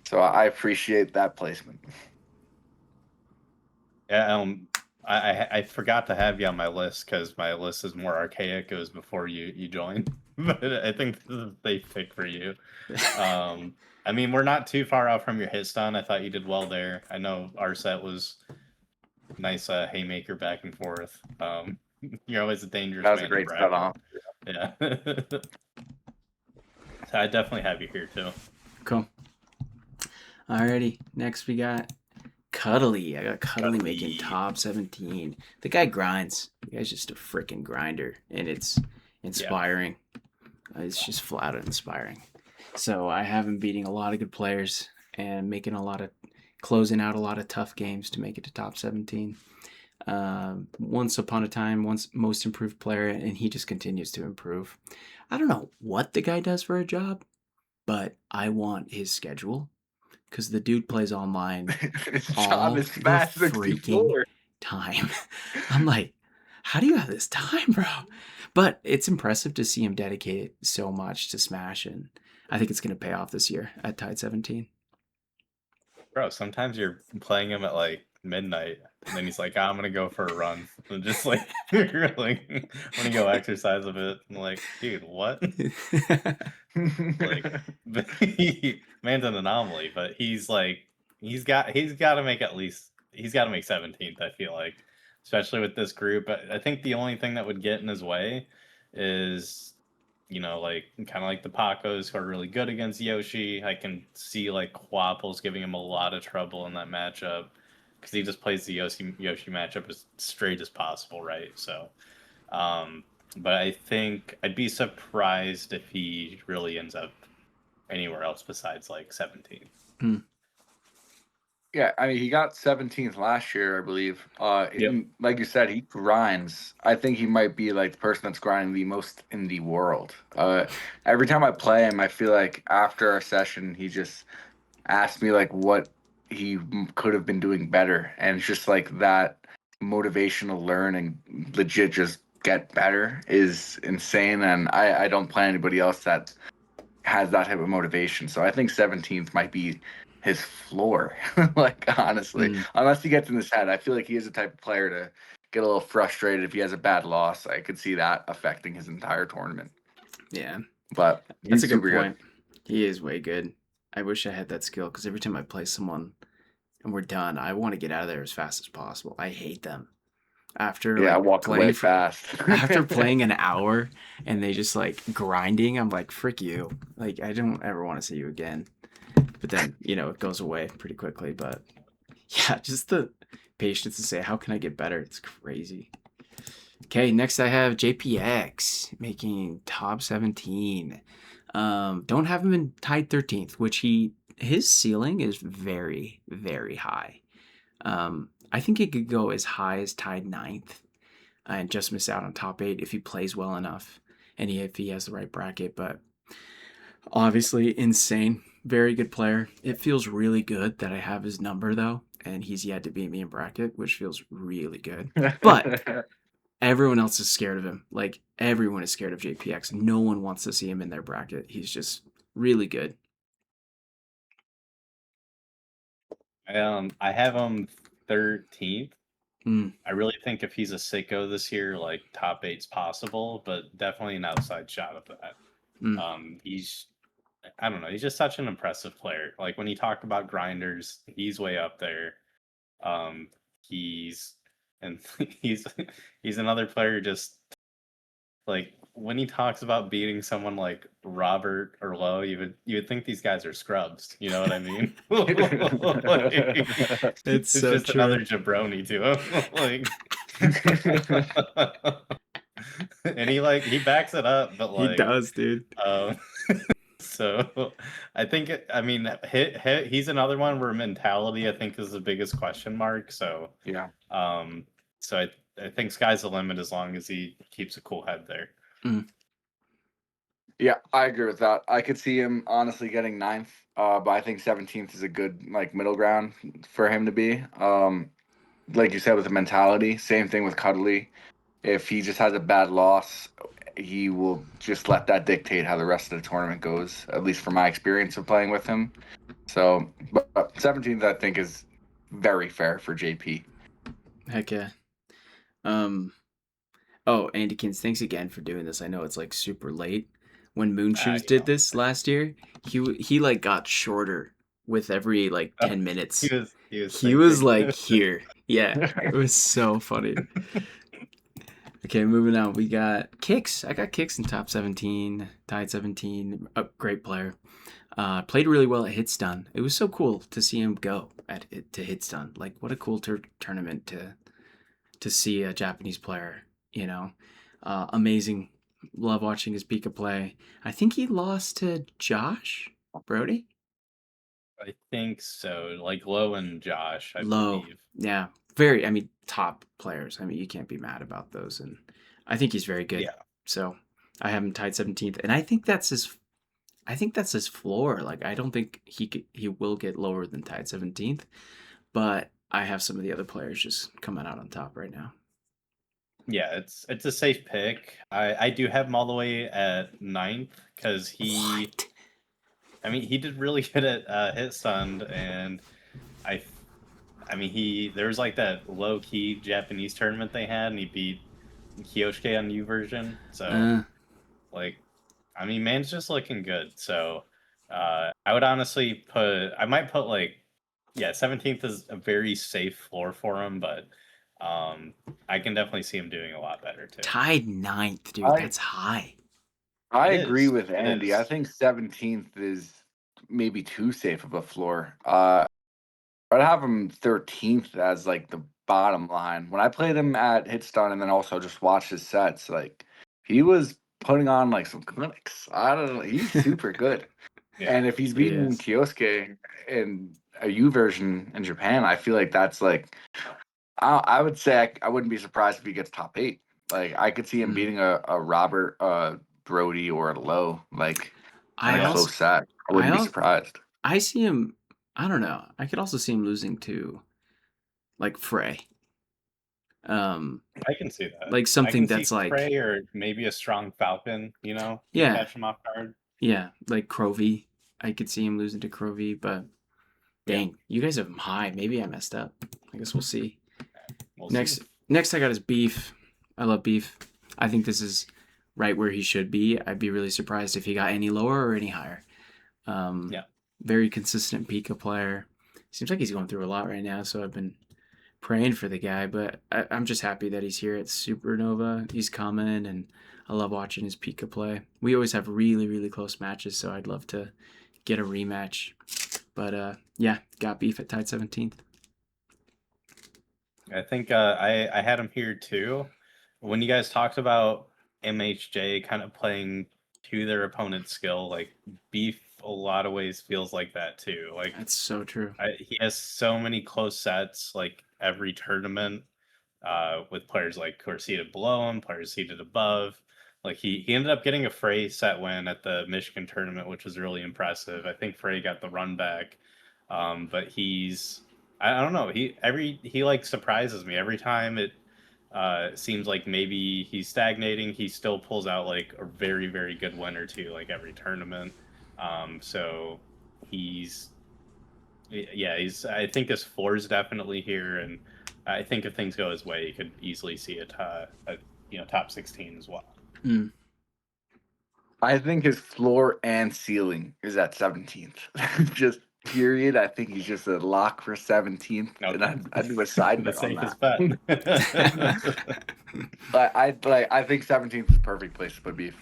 So I appreciate that placement. Yeah, I forgot to have you on my list because my list is more archaic. It was before you joined, but I think this is a safe pick for you. I mean, we're not too far out from your hit stun. I thought you did well there. I know our set was nice haymaker back and forth. You're always a dangerous That was a man to great bracket. setup. Yeah. So I definitely have you here too. Cool. Alrighty, next we got Cuddly. I got Cuddly making top 17. The guy grinds. The guy's just a freaking grinder, and it's inspiring. It's just flat out inspiring. So I have him beating a lot of good players and closing out a lot of tough games to make it to top 17. Once upon a time, once most improved player, and he just continues to improve. I don't know what the guy does for a job, but I want his schedule because the dude plays online His all job is the Smash freaking 64. time. I'm like, how do you have this time, bro? But it's impressive to see him dedicate so much to Smash, and I think it's going to pay off this year at Tide 17. Bro, sometimes you're playing him at like midnight, and then he's like, I'm gonna go for a run. And just like, you're like, I'm gonna go exercise a bit. I'm like, dude, what? Like, man's an anomaly, but he's like, he's got to make 17th. I feel like, especially with this group. I think the only thing that would get in his way is, like kind of like the Pacos who are really good against Yoshi. I can see like Quapple's giving him a lot of trouble in that matchup because he just plays the Yoshi matchup as straight as possible, right? So, but I think I'd be surprised if he really ends up anywhere else besides like 17. Yeah, I mean, he got 17th last year, I believe. Yep. Like you said, he grinds. I think he might be like the person that's grinding the most in the world. Every time I play him, I feel like after our session, he just asks me like what he could have been doing better, and it's just like that motivational learn and legit just get better is insane. And I don't play anybody else that has that type of motivation. So I think 17th might be his floor. Like honestly, unless he gets in his head, I feel like he is the type of player to get a little frustrated if he has a bad loss. I could see that affecting his entire tournament. Yeah, But that's he's a good super point. He is way good. I wish I had that skill because every time I play someone and we're done, I want to get out of there as fast as possible. I hate them. After Yeah, like walk away fast. after playing an hour and they just like grinding, I'm like, frick you. Like, I don't ever want to see you again. But then, it goes away pretty quickly. But yeah, just the patience to say, how can I get better? It's crazy. Okay, next I have JPX making top 17. Don't have him in tied 13th, which his ceiling is very, very high. I think he could go as high as tied 9th and just miss out on top 8 if he plays well enough and if he has the right bracket. But obviously, insane. Very good player. It feels really good that I have his number, though, and he's yet to beat me in bracket, which feels really good. But everyone else is scared of him. Like, everyone is scared of JPX. No one wants to see him in their bracket. He's just really good. I have him 13th. Mm, I really think if he's a sicko this year, like top 8's possible, but definitely an outside shot of that. mm. He's I don't know, he's just such an impressive player. Like when he talked about grinders, he's way up there. He's and he's he's another player just like when he talks about beating someone like Robert or Lowe, you would think these guys are scrubs. You know what I mean? Like, It's it's so just another true. jabroni to him. Like, and he backs it up, but He like, does, dude. um, so I think I mean he's another one where mentality I think is the biggest question mark. So Yeah. um, so I think sky's the limit as long as he keeps a cool head there. Mm. Yeah, I agree with that. I could see him honestly getting ninth, but I think 17th is a good like middle ground for him to be. Like you said with the mentality, same thing with Cuddly. If he just has a bad loss, he will just let that dictate how the rest of the tournament goes. At least from my experience of playing with him. So, but 17th I think is very fair for JP. Heck yeah. Um. Oh, Andykins, thanks again for doing this. I know it's like super late. When Moonshoes You did know, this last year, he like got shorter with every like 10 minutes. he was He was thinking. like here. Yeah, it was so funny. Okay, moving on. We got Kicks. I got Kicks in top 17, tied 17. A great player. Played really well at Hitstun. It was so cool to see him go to Hitstun. Like, what a cool tournament to see a Japanese player. You know, amazing. Love watching his Pika play. I think he lost to Josh Brody. I think so. Like Lowe and Josh, I Low, believe. yeah, very. I mean, top players. I mean, you can't be mad about those, and I think he's very good. Yeah. So I have him tied 17th, and I think that's his. I think that's his floor. Like, I don't think he will get lower than tied 17th, but I have some of the other players just coming out on top right now. Yeah, it's a safe pick. I do have him all the way at 9th because What? I mean he did really good at hit stun and I I mean there was like that low key Japanese tournament they had and he beat Kiyoshike on U version. So Uh, like I mean man's just looking good. So I would honestly I might put like yeah, 17th is a very safe floor for him, but I can definitely see him doing a lot better too. tied 9th, dude. I That's high. I It agree is. with It Andy. I is. think 17th is maybe too safe of a floor. I'd have him 13th as like the bottom line. When I played him at Hitstun and then also just watched his sets, like he was putting on like some clinics. I don't know. He's super good. Yeah. And if he's He beating is. Kioske in a U version in Japan, I feel like that's like I would say I wouldn't be surprised if he gets top 8. Like I could see him Mm. beating a Robert Brody or a Low like in I a Yeah. also, close set. I I wouldn't be also, surprised. I see him. I don't know. I could also see him losing to like Frey. Um, I can see that. like I something can see that's like, Frey or maybe a strong Falcon, could yeah, catch him off guard. yeah, like Crovey. I could see him losing to Crovey, but Yeah. dang, you guys have him high. Maybe I messed up. I guess we'll see. We'll see. Next I got is Beef. I love Beef. I think this is right where he should be. I'd be really surprised if he got any lower or any higher. Yeah. Very consistent Pika player. Seems like he's going through a lot right now, so I've been praying for the guy, but I'm just happy that he's here at Supernova. He's coming, and I love watching his Pika play. We always have really, really close matches, so I'd love to get a rematch. But yeah, got Beef at tied 17th. I think I had him here too. When you guys talked about MHJ kind of playing to their opponent's skill, like Beef a lot of ways feels like that too. Like That's so true. he has so many close sets, like every tournament, with players like who are seated below him, players seated above. Like he ended up getting a Frey set win at the Michigan tournament, which was really impressive. I think Frey got the run back, but I don't know he like surprises me every time. It seems like maybe he's stagnating. He still pulls out like a very very good win or two like every tournament. So he's Yeah, I think his floor is definitely here, and I think if things go his way, you could easily see a top 16 as well. Mm. I think his floor and ceiling is at 17th. Just period. I think he's just a lock for 17th, No, and I'd do a side the bet on safest that. bet. I think 17th is a perfect place to put beef.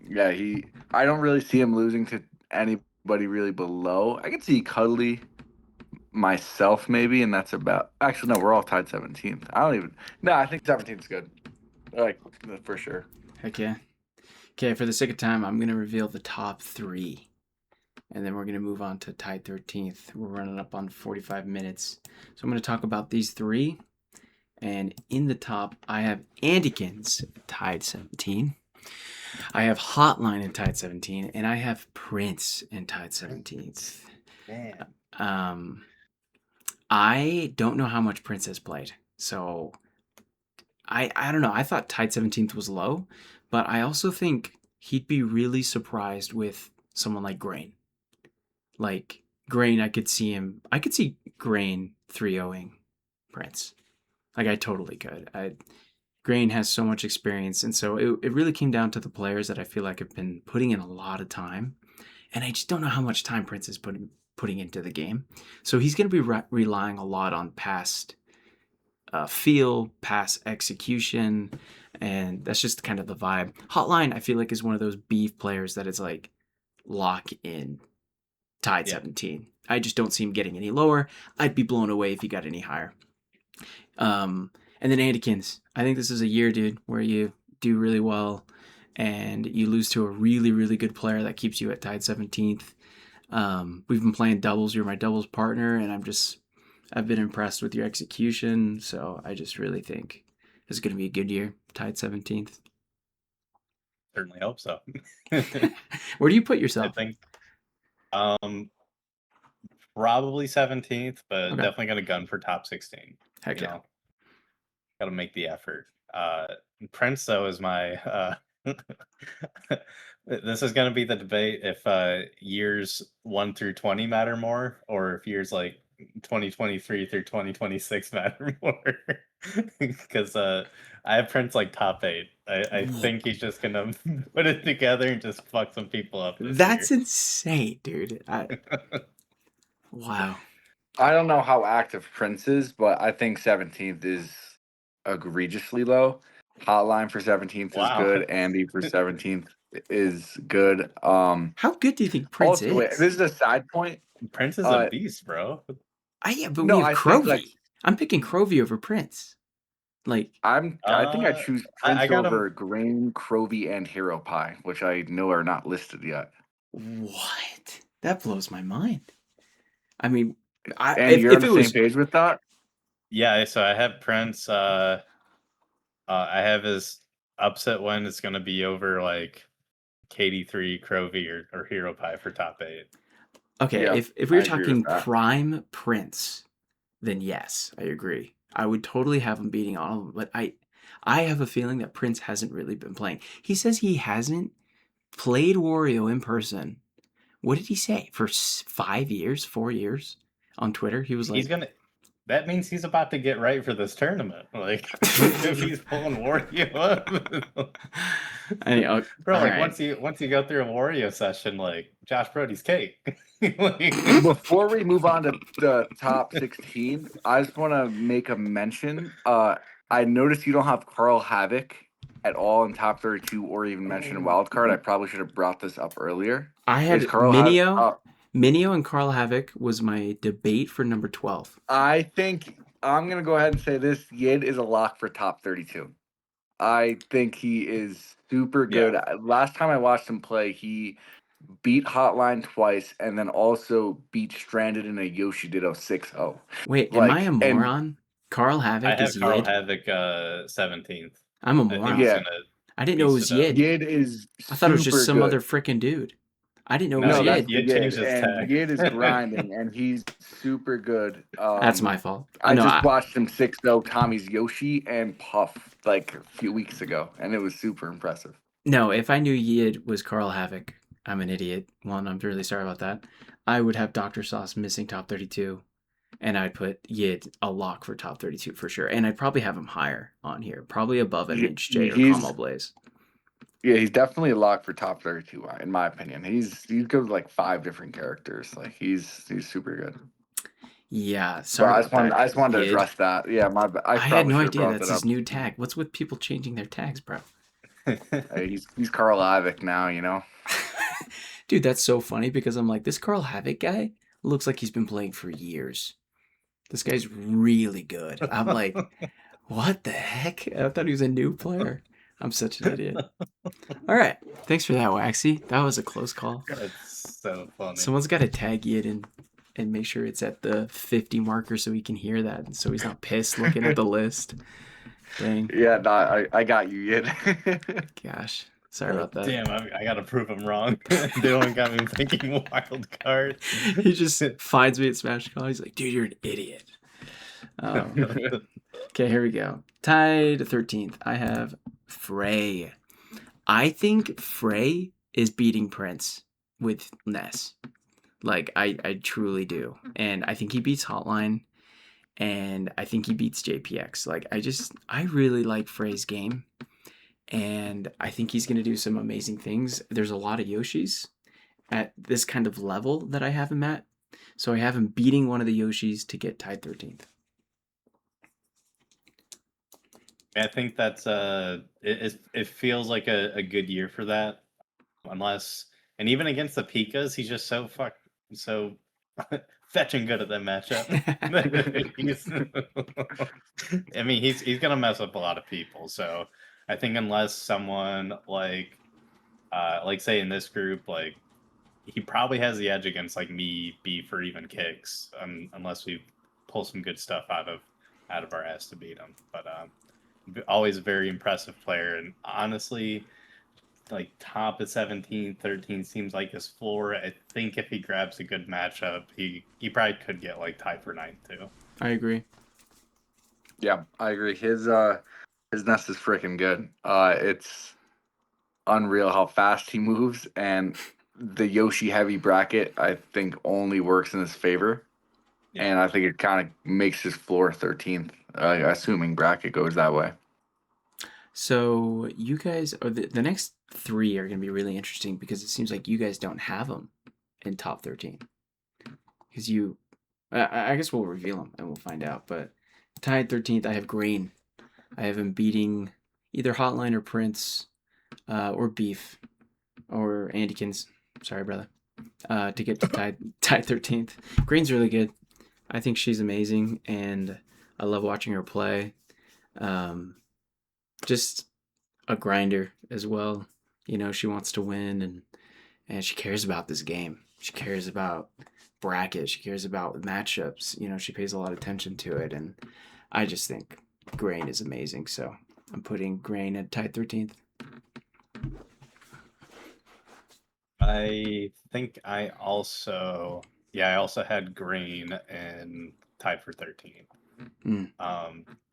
Yeah, I don't really see him losing to anybody really below. I could see Cuddly myself maybe, and that's about. Actually, no, we're all tied 17th. I don't even. No, I think 17th is good. Like for sure. Heck yeah. Okay, for the sake of time, I'm going to reveal the top 3. And then we're going to move on to tied 13th. We're running up on 45 minutes. So I'm going to talk about these 3. And in the top, I have Andykins, tied 17. I have Hotline in tied 17. And I have Prince in tied 17th. Man. I don't know how much Prince has played. So I don't know. I thought tied 17th was low. But I also think he'd be really surprised with someone like Grain. Like Grain, I could see Grain 3-0ing Prince. Like I totally could. Grain has so much experience, and so it really came down to the players that I feel like have been putting in a lot of time, and I just don't know how much time Prince is putting into the game. So he's going to be relying a lot on past feel, past execution, and that's just kind of the vibe. Hotline, I feel like, is one of those beef players that is like lock in tied 17. I just don't see him getting any lower. I'd be blown away if he got any higher. And then Andykins. I think this is a year, dude, where you do really well and you lose to a really, really good player that keeps you at tied 17th. We've been playing doubles. You're my doubles partner, and I've been impressed with your execution. So I just really think this is going to be a good year, tied 17th. Certainly hope so. Where do you put yourself? I think probably 17th, but definitely going to gun for top 16. Heck yeah. Got to make the effort. Prince, though, is my. This is going to be the debate if years 1 through 20 matter more, or if years like 2023 through 2026 matter more. Because I have Prince like top 8. I think he's just going to put it together and just fuck some people up. That's insane, dude. Wow. I don't know how active Prince is, but I think 17th is egregiously low. Hotline for 17th is good. Andy for 17th is good. How good do you think Prince is? Wait, this is a side point. Prince is a beast, bro. Yeah, but no, we have Crovey. I'm picking Crovey over Prince. Like I think I choose Prince over Grain, Crovey, and Hero Pie, which I know are not listed yet. What? That blows my mind. I mean, and you're on the same page with that? Yeah, so I have Prince. I have his upset win. It's going to be over like KD3, Crovey, or Hero Pie for top 8. Okay, yeah, if we were talking prime Prince, then yes, I agree. I would totally have him beating all of them, but I have a feeling that Prince hasn't really been playing. He says he hasn't played Wario in person. What did he say? For 5 years, 4 years on Twitter? He was like, that means he's about to get right for this tournament. Like, if he's pulling Wario up. Bro, like, right. once you go through a Wario session, like, Josh Brody's cake. Before we move on to the top 16, I just want to make a mention. I noticed you don't have Carl Havoc at all in top 32 or even mention wildcard. I probably should have brought this up earlier. I had Minio and Carl Havoc was my debate for number 12. I think I'm going to go ahead and say this. Yid is a lock for top 32. I think he is super good. Yeah. Last time I watched him play, he beat Hotline twice and then also beat Stranded in a Yoshi Ditto 6-0. Wait, am I a moron? Carl Havoc is Yid? I have Carl Havoc 17th. I'm a moron. I didn't know it was Yid. Yid is I thought it was just some other freaking dude. I didn't know it was Yid. Yid is grinding, and he's super good. That's my fault. I just watched him 6-0 Tommy's Yoshi and Puff like a few weeks ago, and it was super impressive. No, if I knew Yid was Carl Havoc, I'm an idiot. Well, I'm really sorry about that. I would have Dr. Sauce missing top 32, and I'd put Yid a lock for top 32 for sure. And I'd probably have him higher on here, probably above an HJ or Combo Blaze. Yeah, he's definitely a lock for top 32 in my opinion. He's good with like 5 different characters. Like he's super good. Yeah, sorry I about that. I just wanted to Yid. address that. Yeah, I had no idea brought that's that his up. new tag. What's with people changing their tags, bro? Hey, he's Carl Ivic now, you know. Dude, that's so funny because I'm like, this Carl Havoc guy looks like he's been playing for years. This guy's really good. I'm like, what the heck? I thought he was a new player. I'm such an idiot. All right. Thanks for that, Waxy. That was a close call. That's so funny. Someone's got to tag it and make sure it's at the 50 marker so he can hear that and so he's not pissed looking at the list. Dang. Yeah, no, I got you, Yid. Gosh. Sorry about that. Damn, I gotta prove him wrong. Dylan got me thinking wild card. He just finds me at Smash Call. He's like, dude, you're an idiot. Okay, here we go. Tied 13th. I have Frey. I think Frey is beating Prince with Ness. Like, I truly do. And I think he beats Hotline. And I think he beats JPX. Like, I really like Frey's game. And I think he's going to do some amazing things. There's a lot of Yoshis at this kind of level that I have him at. So I have him beating one of the Yoshis to get tied 13th. I think that's it feels like a good year for that. Unless, and even against the Pikas, he's just so fetching good at that matchup. I mean, he's gonna mess up a lot of people. So I think unless someone like say in this group, like he probably has the edge against like me, Beef, or even Kicks, unless we pull some good stuff out of our ass to beat him. But always a very impressive player, and honestly, like top of 17, 13 seems like his floor. I think if he grabs a good matchup, he probably could get like tied for 9th too. I agree. Yeah, I agree. His nest is freaking good. It's unreal how fast he moves, and the Yoshi heavy bracket I think only works in his favor. Yeah. And I think it kind of makes his floor 13th, assuming bracket goes that way. So you guys, or the next 3 are going to be really interesting because it seems like you guys don't have them in top 13. Because I guess we'll reveal them and we'll find out. But tied 13th, I have Green. I have him beating either Hotline or Prince, or Beef, or Andykins. Sorry, brother. To get to tied 13th. Green's really good. I think she's amazing, and I love watching her play. Just a grinder as well. You know, she wants to win, and she cares about this game. She cares about bracket. She cares about matchups. You know, she pays a lot of attention to it, and I just think Grain is amazing. So I'm putting Grain at tied 13th. I think I also had Grain and tied for 13th.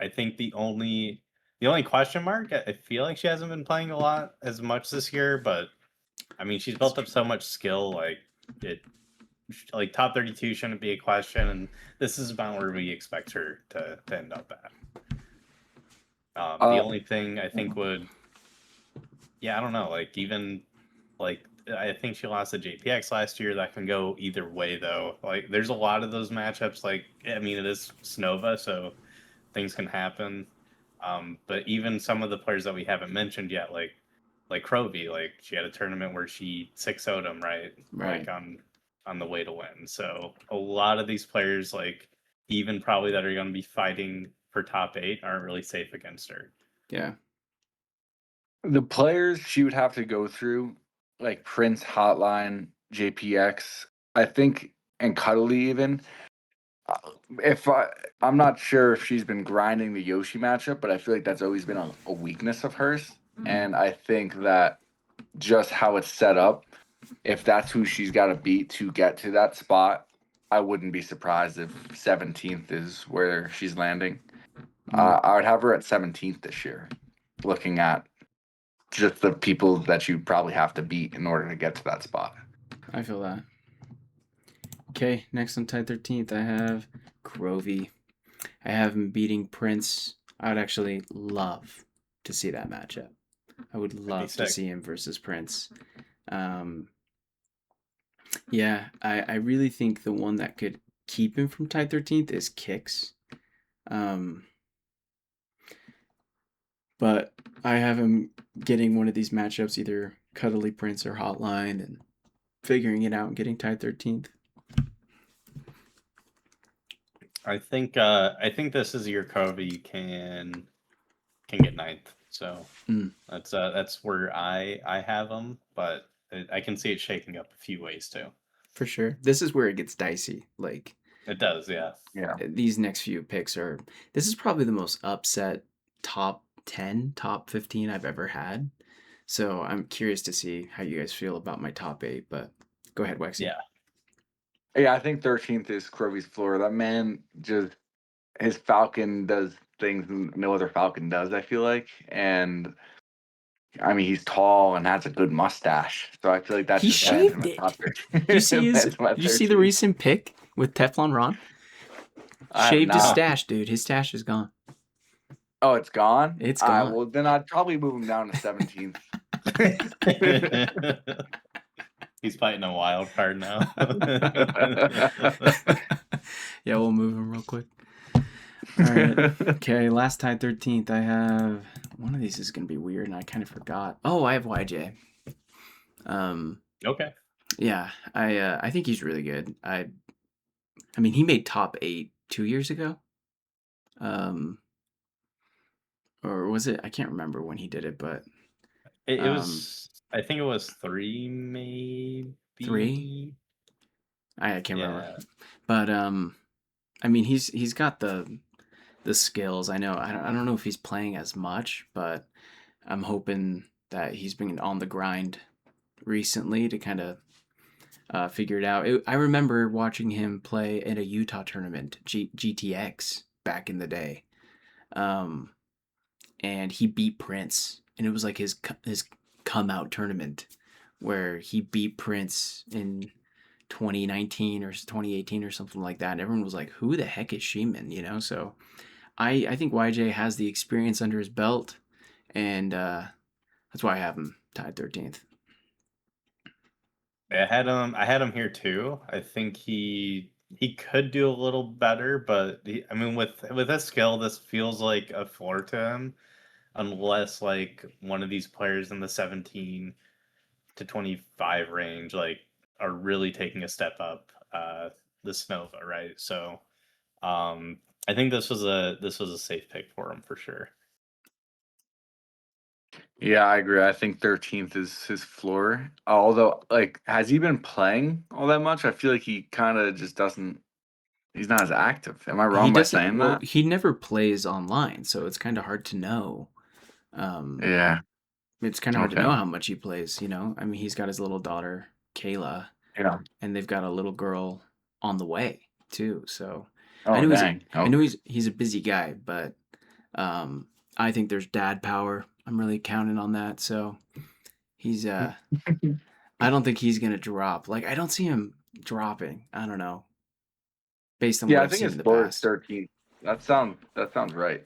I think the only question mark, I feel like she hasn't been playing a lot as much this year, but I mean, she's built up so much skill. Like top 32 shouldn't be a question, and this is about where we expect her to end up at. The only thing I think would, I don't know, like even like I think she lost to JPX last year. That can go either way though. Like there's a lot of those matchups. Like I mean, it is SNOVA, so things can happen. But even some of the players that we haven't mentioned yet, like Crovey, like she had a tournament where she 6-0'd him, right? Like on the way to win. So a lot of these players, like even probably that are going to be fighting for top 8, aren't really safe against her. Yeah. The players she would have to go through, like Prince, Hotline, JPX, I think, and Cuddly even. I'm not sure if she's been grinding the Yoshi matchup, but I feel like that's always been a weakness of hers. Mm-hmm. And I think that just how it's set up, if that's who she's got to beat to get to that spot, I wouldn't be surprised if 17th is where she's landing. I would have her at 17th this year, looking at just the people that you probably have to beat in order to get to that spot. I feel that. Okay, next on tied 13th, I have Crovey. I have him beating Prince. I would actually love to see that matchup. I would That'd be love to sick. see him versus Prince. Yeah, I really think the one that could keep him from tied 13th is Kicks. But I have him getting one of these matchups, either Cuddly Prince or Hotline, and figuring it out and getting tied 13th. I think this is your Kobe you can get ninth. So that's where I have him, but I can see it shaking up a few ways too. For sure. This is where it gets dicey. Like It does, yeah. These next few picks are. This is probably the most upset top 10, top 15 I've ever had. So I'm curious to see how you guys feel about my top 8. But go ahead, Waxy. Yeah. Yeah, I think 13th is Crovey's floor. That man just his Falcon does things no other Falcon does, I feel like. And I mean he's tall and has a good mustache. So I feel like that's He just lands in shaved my it. top 13. Did you see his? That's my Did you see the 13th. recent pic with Teflon Ron? I have Shaved his not. stash, dude. His stash is gone. Oh, it's gone? It's gone. Well, then I'd probably move him down to 17th. He's fighting a wild card now. Yeah, we'll move him real quick. All right. Okay, last tied 13th. I have one of these is gonna be weird, and I kind of forgot. Oh, I have YJ. Okay. Yeah, I think he's really good. I mean, he made top 8 2 years ago. Or was it? I can't remember when he did it, but it was. I think it was 3, maybe 3. I can't remember. But I mean, he's got the skills. I know. I don't know if he's playing as much, but I'm hoping that he's been on the grind recently to kind of figure it out. I remember watching him play in a Utah tournament, GTX, back in the day, and he beat Prince, and it was like his come out tournament where he beat Prince in 2019 or 2018 or something like that, and everyone was like, "Who the heck is Sheeman?" You know, so I think YJ has the experience under his belt, and that's why I have him tied 13th. I had him here too. I think he could do a little better, but I mean, with his skill, this feels like a floor to him, unless like one of these players in the 17 to 25 range like are really taking a step up. The SNOVA, right? So, I think this was a safe pick for him for sure. Yeah, I agree. I think 13th is his floor. Although, like, has he been playing all that much? I feel like he kind of just doesn't. He's not as active. Am I wrong He by doesn't. saying Well, that? he never plays online, so it's kind of hard to know. Yeah. It's kind of hard to know Okay. how much he plays. You know, I mean, he's got his little daughter Kayla, Yeah. and they've got a little girl on the way too. So I Oh, know dang. I know he's a busy guy, but I think there's dad power. I'm really counting on that. So he's I don't think he's gonna drop. Like I don't see him dropping. I don't know. Based on what Yeah, I I've think seen his in the floor is past. 13th. That sounds right.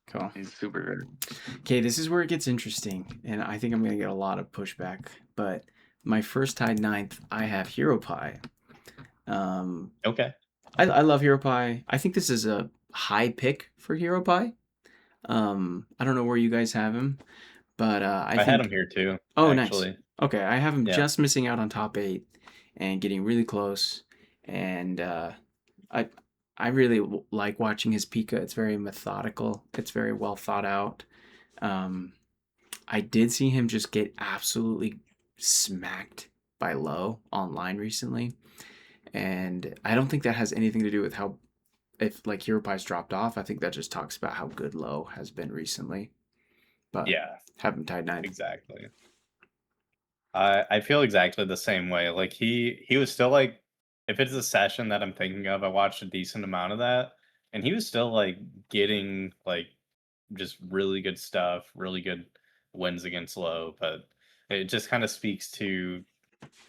Cool. He's super good. Okay, this is where it gets interesting, and I think I'm gonna get a lot of pushback. But my first tied 9th, I have Hero Pie. Okay. I love Hero Pie. I think this is a high pick for Hero Pie. I don't know where you guys have him, but I had think. him here too. Oh, actually. nice. Okay, I have him Yeah. just missing out on top 8 and getting really close. And I I really like watching his Pika. It's very methodical. It's very well thought out. I did see him just get absolutely smacked by Low online recently, and I don't think that has anything to do with how if like Hero Pie's dropped off. I think that just talks about how good Low has been recently. But Yeah. have him tied 9. Exactly. I feel exactly the same way. Like he was still like, if it's a session that I'm thinking of, I watched a decent amount of that, and he was still like getting like just really good stuff, really good wins against low. But it just kind of speaks to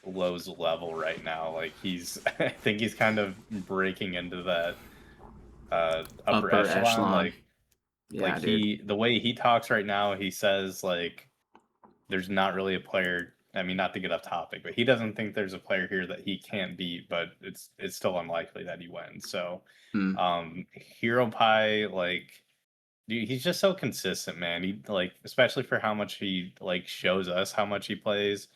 Lowe's level right now. Like he's, I think he's kind of breaking into that upper Upper echelon. echelon. Like Yeah, dude. the way he talks right now, he says like there's not really a player. I mean, not to get off topic, but he doesn't think there's a player here that he can't beat, but it's still unlikely that he wins. So, Mm. Hero Pie, like, dude, he's just so consistent, man. He like, especially for how much he like shows us how much he plays.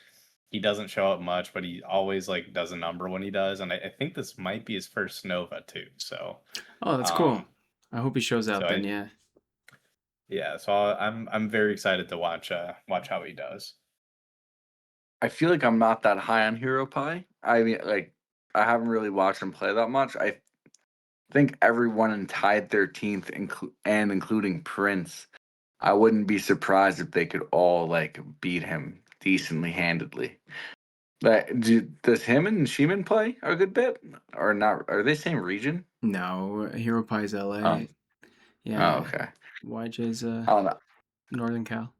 He doesn't show up much, but he always like does a number when he does, and I think this might be his first SNOVA too. So, Oh, that's cool. um, I hope he shows out so then. Yeah. yeah, so I'm very excited to watch how he does. I feel like I'm not that high on Hero Pie. I mean, like, I haven't really watched him play that much. I think everyone in tied 13th, and including Prince, I wouldn't be surprised if they could all like beat him decently handedly. But does him and Sheeman play a good bit or not? Are they same region? No, Hero Pie's LA. Oh, oh, Yeah. okay. YJ's I don't know. Northern Cal.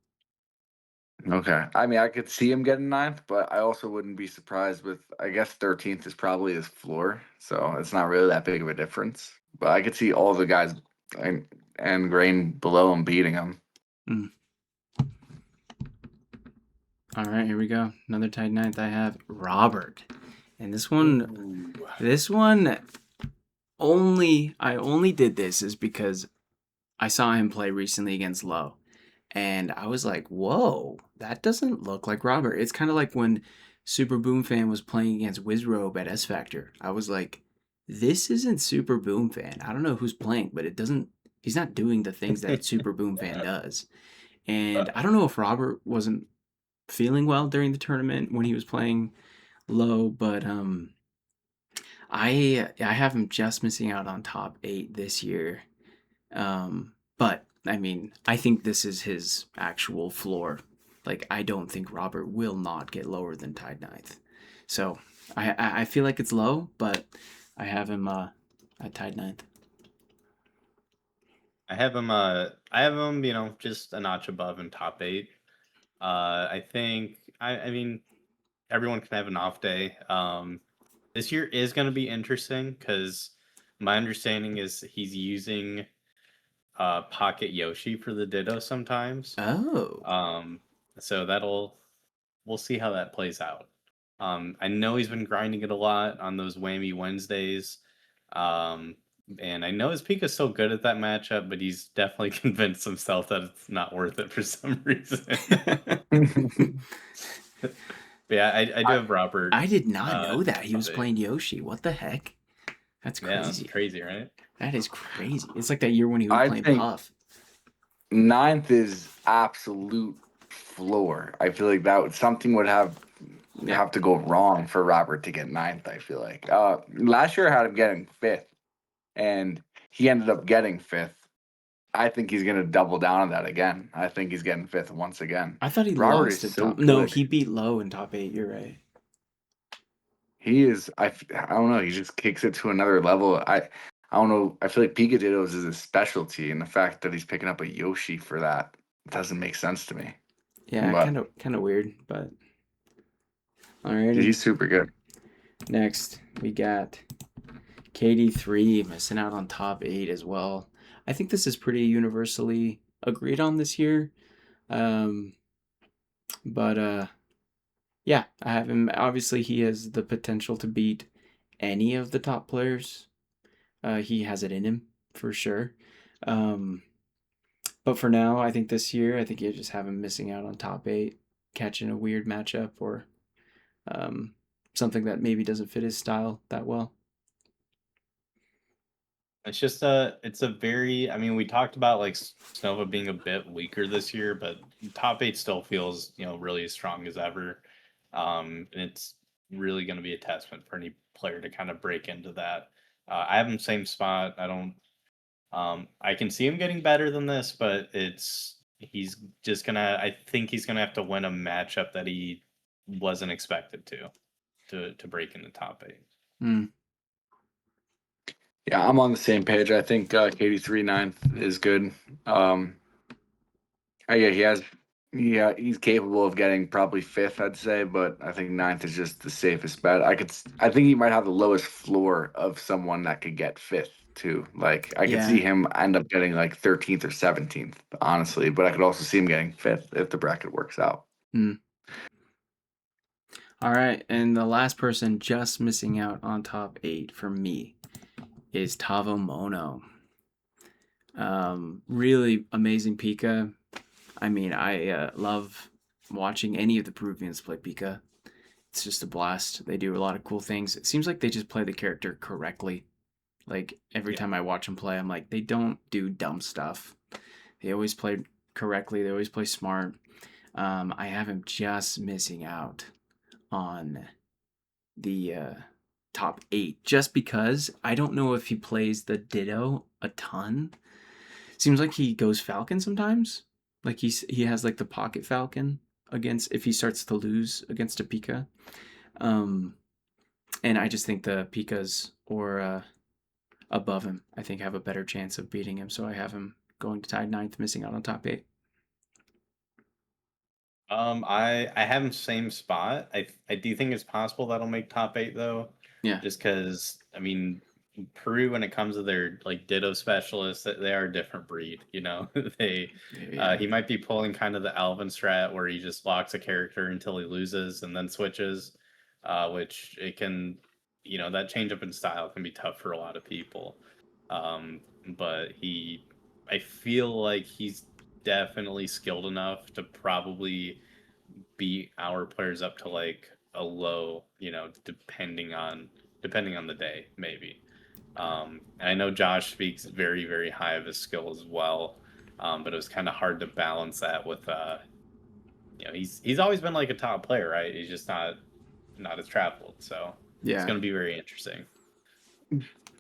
Okay. I mean, I could see him getting ninth, but I also wouldn't be surprised with, I guess 13th is probably his floor. So it's not really that big of a difference. But I could see all the guys and Grain below him beating him. Mm. All right, here we go. Another tied ninth. I have Robert, and this one, I only did this is because I saw him play recently against Low, and I was like, whoa, that doesn't look like Robert. It's kind of like when Super Boom Fan was playing against Wizrobe at S Factor. I was like, this isn't Super Boom Fan. I don't know who's playing, but he's not doing the things that Super Boom Fan does. And I don't know if Robert wasn't feeling well during the tournament when he was playing Low, but I have him just missing out on top 8 this year. But I mean, I think this is his actual floor. Like, I don't think Robert will not get lower than tied ninth. So I feel like it's low, but I have him at tied ninth. I have him, you know, just a notch above in top 8. I think I mean everyone can have an off day. This year is going to be interesting because my understanding is he's using Pocket Yoshi for the Ditto sometimes. Oh. So we'll see how that plays out. I know he's been grinding it a lot on those Whammy Wednesdays. And I know his peak is so good at that matchup, but he's definitely convinced himself that it's not worth it for some reason. But yeah, I do have Robert. I did not know that he was top 8. playing Yoshi. What the heck? That's Yeah, that's crazy. crazy, right? That is crazy. It's like that year when he was I playing think Puff. ninth is absolute floor. I feel like something would have to go wrong for Robert to get ninth. I feel like last year I had him getting fifth, and he ended up getting fifth. I think he's gonna double down on that again. I think he's getting fifth once again. I thought he Robert lost is to so top. No, good. he beat Low in top 8. You're right. He is. I don't know. He just kicks it to another level. I don't know. I feel like Pikadoos is his specialty, and the fact that he's picking up a Yoshi for that doesn't make sense to me. Yeah, But kind of weird, but dude, alrighty. he's super good. Next, we got KD3 missing out on top 8 as well. I think this is pretty universally agreed on this year. But yeah, I have him. Obviously, he has the potential to beat any of the top players. He has it in him for sure. But for now, I think this year, I think you just have him missing out on top 8, catching a weird matchup or um, something that maybe doesn't fit his style that well. It's just it's a very. I mean, we talked about like Snova being a bit weaker this year, but top 8 still feels really as strong as ever. And it's really going to be a testament for any player to kind of break into that. I have him same spot. I don't. I can see him getting better than this, but he's just gonna. I think he's gonna have to win a matchup that he wasn't expected to break in the top 8. Mm. Yeah, I'm on the same page. I think KD3 ninth is good. Yeah, he has Yeah, he's capable of getting probably fifth, I'd say, but I think ninth is just the safest bet. I think he might have the lowest floor of someone that could get fifth too. Like I could see Yeah. him end up getting like 13th or 17th, honestly, but I could also see him getting fifth if the bracket works out. Mm. All right, and the last person just missing out on top 8 for me is Tavo Mono. Really amazing Pika. I mean, I love watching any of the Peruvians play Pika. It's just a blast. They do a lot of cool things. It seems like they just play the character correctly. Like every Yeah. time I watch them play, I'm like, they don't do dumb stuff. They always play correctly. They always play smart. I have him just missing out on the top 8 just because I don't know if he plays the Ditto a ton. Seems like he goes Falcon sometimes. Like he has like the pocket Falcon against if he starts to lose against a Pika. Um, and I just think the Pikas or above him, I think have a better chance of beating him. So I have him going to tied ninth, missing out on top 8. I have him same spot. I do think it's possible that'll make top 8 though, Yeah, just because I mean Peru when it comes to their like Ditto specialists, they are a different breed. You know, they yeah, he might be pulling kind of the Alvin strat where he just locks a character until he loses and then switches, which it can, that change up in style can be tough for a lot of people. Um, but I feel like he's definitely skilled enough to probably beat our players up to like a low, depending on the day, maybe. And I know Josh speaks very, very high of his skill as well. But it was kind of hard to balance that with he's always been like a top player, right? He's just not as traveled. So it's yeah. gonna be very interesting.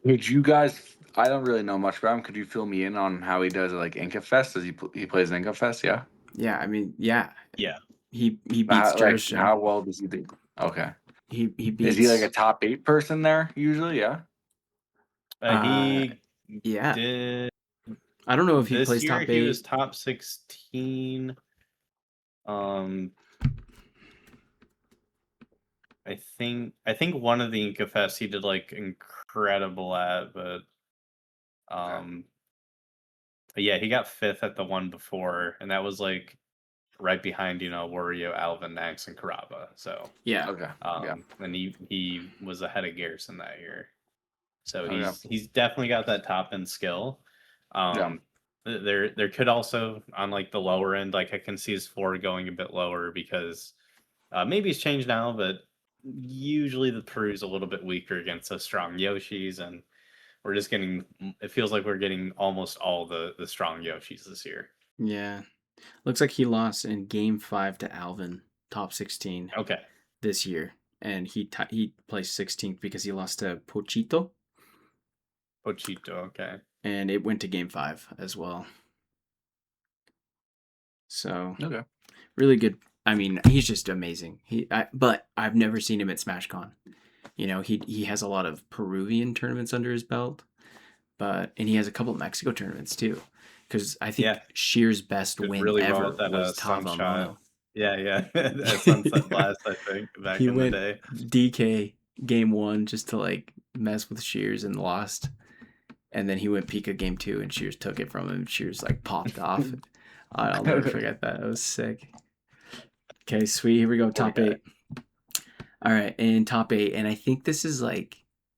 Could you guys? I don't really know much about him. Could you fill me in on how he does it, like Inca Fest? He plays Inca Fest? Yeah. Yeah, I mean, yeah. Yeah. He beats Like Jersha. how well does he do? Okay. He Is he like a beats top 8 person there usually? Yeah. uh He yeah. did I don't know if he this plays year. top He was 8. top 16. Um, I think one of the Inca Fest he did like incredible at, but Okay. um, yeah, he got fifth at the one before, and that was like right behind Wario, Alvin, Nax, and Karaba. So Yeah. Okay. Yeah. and he was ahead of Garrison that year. So Okay. he's definitely got that top end skill. Yeah. Um, there could also on like the lower end, like I can see his floor going a bit lower because maybe it's changed now, but usually the Peru's a little bit weaker against the strong Yoshis, and we're just getting. It feels like we're getting almost all the strong Yoshis this year. Yeah. Looks like he lost in game 5 to Alvin, top 16 Okay, this year. And he placed 16th because he lost to Pochito Pochito. Okay, and it went to game 5 as well. So, Okay. really good. I mean, he's just amazing. But I've never seen him at SmashCon. He has a lot of Peruvian tournaments under his belt, and he has a couple of Mexico tournaments too. Because I yeah, think Shear's best did win really well with ever that was sunshot. Tava Yeah, yeah, at Sunset Blast, I think back He in the went day. DK game 1 just to like mess with Shears and lost. And then he went Pika game 2 and Shears took it from him. Shears like popped off. I'll never forget that. It was sick. Okay, sweet. Here we go. Poor Top guy. 8. All right, and top 8, and I think this is like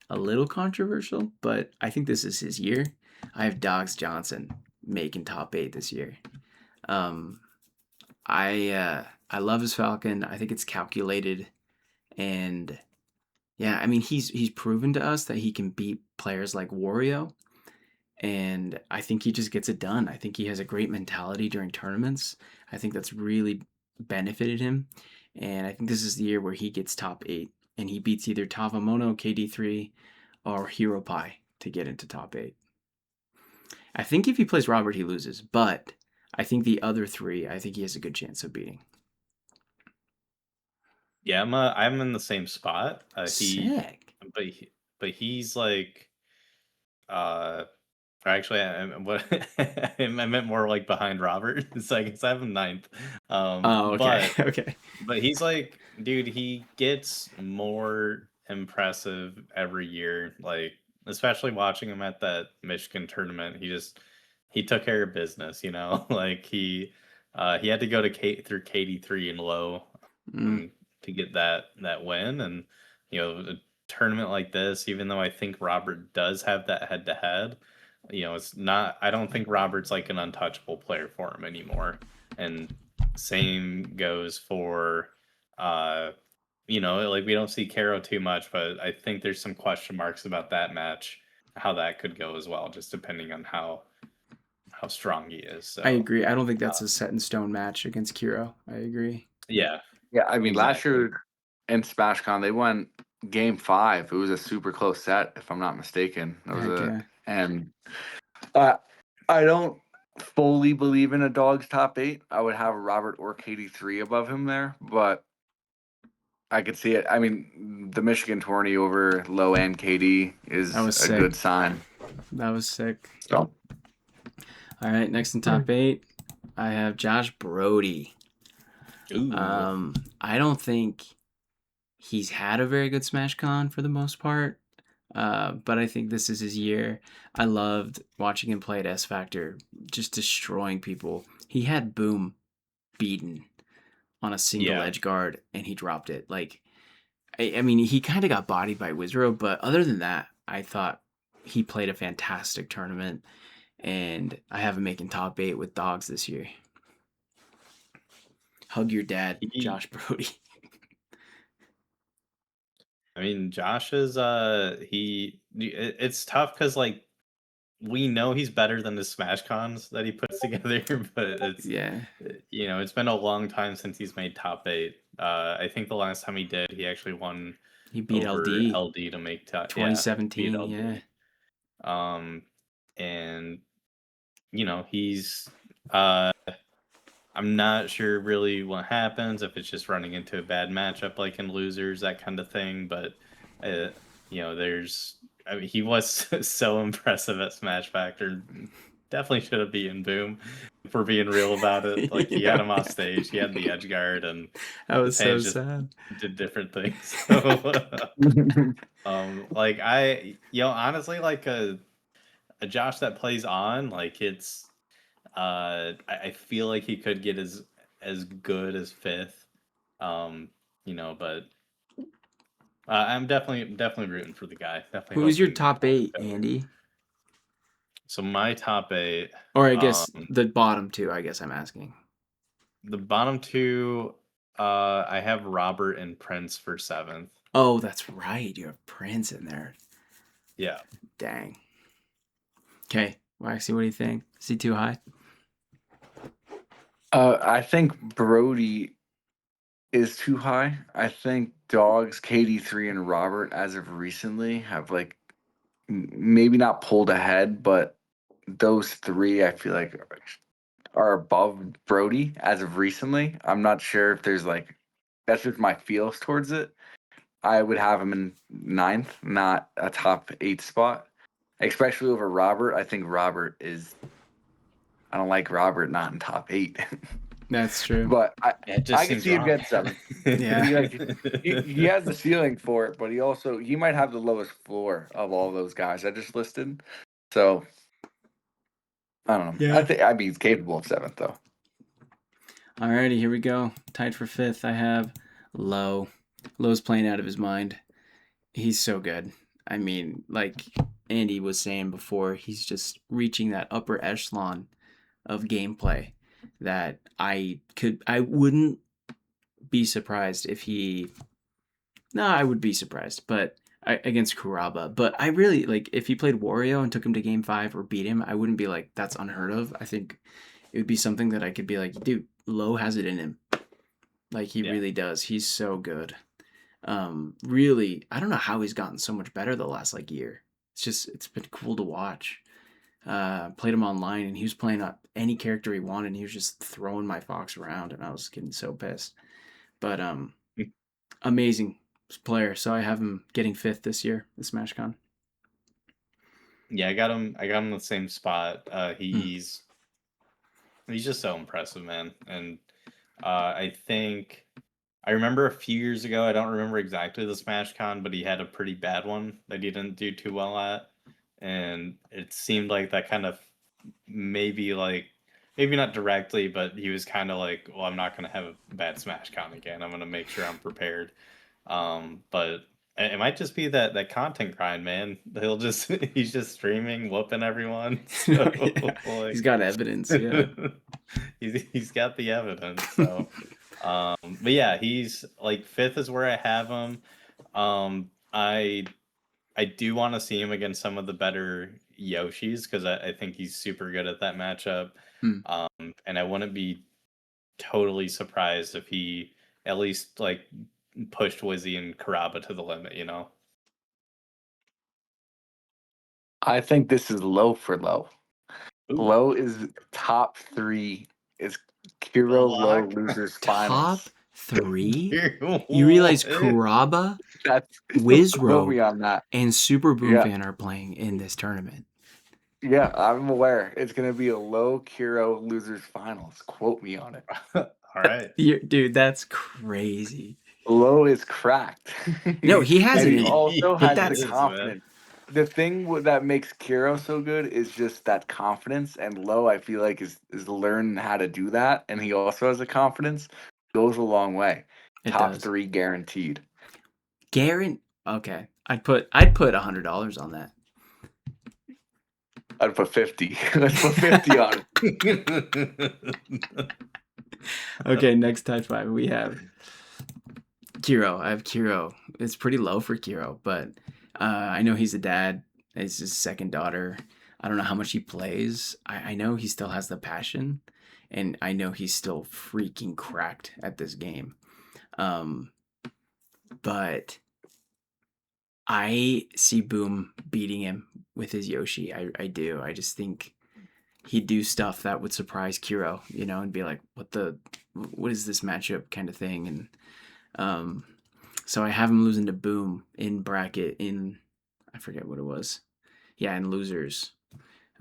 a little controversial, but I think this is his year. I have Dogs Johnson making top 8 this year. Um, I love his Falcon. I think it's calculated, and yeah, I mean he's proven to us that he can beat players like Wario, and I think he just gets it done. I think he has a great mentality during tournaments. I think that's really benefited him, and I think this is the year where he gets top 8 and he beats either Tavamono, KD3, or Hero Pie to get into top 8. I think if he plays Robert, he loses, but I think the other 3, I think he has a good chance of beating. Yeah, I'm in the same spot. Sick. But he's like, uh, Or actually, what I meant more like behind Robert. So I guess I have him ninth. Oh, okay. But Okay. he's like, dude, he gets more impressive every year. Like, especially watching him at that Michigan tournament, he took care of business. Like he had to go to through KD3 and low Mm. to get that win, and a tournament like this, even though I think Robert does have that head to head, it's not. I don't think Robert's like an untouchable player for him anymore, and same goes for like we don't see Caro too much, but I think there's some question marks about that match, how that could go as well, just depending on how strong he is. I So agree. I don't think that's a set in stone match against Kiro. I agree. yeah, Yeah, I mean, last exactly. year in SmashCon, they won game 5. It was a super close set, if I'm not mistaken. That was Heck yeah. and uh, I don't fully believe in a dog's top 8. I would have Robert or KD3 above him there, but I could see it. I mean, the Michigan tourney over low end KD is That was a sick. good sign. That was sick. So, All right, next in top 8, I have Josh Brody. Ooh. I don't think he's had a very good SmashCon for the most part, but I think this is his year. I loved watching him play at S Factor, just destroying people. He had Boom beaten on a single Yeah. edge guard, and he dropped it. Like, I mean, he kind of got bodied by Wizro, but other than that, I thought he played a fantastic tournament, and I have him making top 8 with dogs this year. Hug your dad, He, Josh Brody. I mean, Josh is it's tough because like we know he's better than the Smash Cons that he puts together, but Yeah, it's been a long time since he's made top 8. I think the last time he did, he actually won he beat over LD LD to make top. Yeah, he beat 2017. Yeah, LD. And he's I'm not sure really what happens, if it's just running into a bad matchup like in losers, that kind of thing. But I mean, he was so impressive at Smash Factor. Definitely should have beaten Boom, if we're being real about it. Like he had him off stage, he had the edge guard, and that was so Page just sad. did different things. Like honestly, like a Josh that plays on, like it's I feel like he could get as good as 5th. But I'm definitely rooting for the guy. Definitely Who's your hoping top 8, better. Andy? So my top 8, Or I guess the bottom 2. I guess I'm asking. the bottom 2, I have Robert and Prince for 7th. Oh, that's right. You have Prince in there. Yeah. Dang. Okay, Waxy, what do you think? Is he too high? I think Brody is too high. I think dogs KD3 and Robert as of recently have like maybe not pulled ahead, but those 3 I feel like are above Brody as of recently. I'm not sure if there's like that's just my feels towards it. I would have him in 9th, not a top 8 spot, especially over Robert. I think Robert is. I don't like Robert not in top 8. That's true. But It just I can seems see him wrong. getting 7. Yeah. He has the ceiling for it, but he might have the lowest floor of all those guys I just listed. So I don't know. Yeah. I mean he's capable of 7th though. Alrighty, here we go. Tied for 5th, I have Low. Low's playing out of his mind. He's so good. I mean, like Andy was saying before, he's just reaching that upper echelon of gameplay that I wouldn't be surprised if he. No, I would be surprised, but against Kuraba. But I really like if he played Wario and took him to game 5 or beat him, I wouldn't be like that's unheard of. I think it would be something that I could be like, dude, Low has it in him. Like he really does. He's so good. Really, I don't know how he's gotten so much better the last like year. It's been cool to watch. Played him online and he was playing up any character he wanted and he was just throwing my Fox around and I was getting so pissed. But amazing player. So I have him getting 5th this year, the SmashCon. Yeah, I got him. I got him in the same spot. He's just so impressive, man. And I think I remember a few years ago. I don't remember exactly the Smash Con, but he had a pretty bad one that he didn't do too well at, and it seemed like that kind of maybe maybe not directly, but he was kind of like, well, I'm not going to have a bad Smash Con again. I'm going to make sure I'm prepared. But it might just be that content grind, man. He'll just he's just streaming, whooping everyone. So Yeah. like, He's got evidence. Yeah. he's got the evidence. So, but yeah, he's like 5th is where I have him. I do want to see him against some of the better Yoshis because I think he's super good at that matchup. And I wouldn't be totally surprised if he at least like pushed Wizzy and Karaba to the limit, you know? I think this is low for low. Ooh. Low is top 3 is The Kiro Low lock? losers Top finals. 3? You realize What? Kuraba, That's quote Wizro, me on that. and Super Boom Yeah. Fan are playing in this tournament. Yeah, I'm aware. It's gonna be a low Kiro losers finals. Quote me on it. All right. Dude, that's crazy. Low is cracked. No, he has and it he in him. also But has the that's confidence. The thing that makes Kiro so good is just that confidence, and Low, I feel like, is learning how to do that, and he also has the confidence. Goes a long way. It Top does. 3 guaranteed. Okay. I'd put $100 on that. I'd put 50. Let's put 50 on it. Okay, next type 5 we have Kiro. I have Kiro. It's pretty low for Kiro, but I know he's a dad. It's his second daughter. I don't know how much he plays. I know he still has the passion, and I know he's still freaking cracked at this game. But I see Boom beating him with his Yoshi. I do. I just think he'd do stuff that would surprise Kiro, you know, and be like, what is this matchup kind of thing? And so I have him losing to Boom in bracket I forget what it was. Yeah, in losers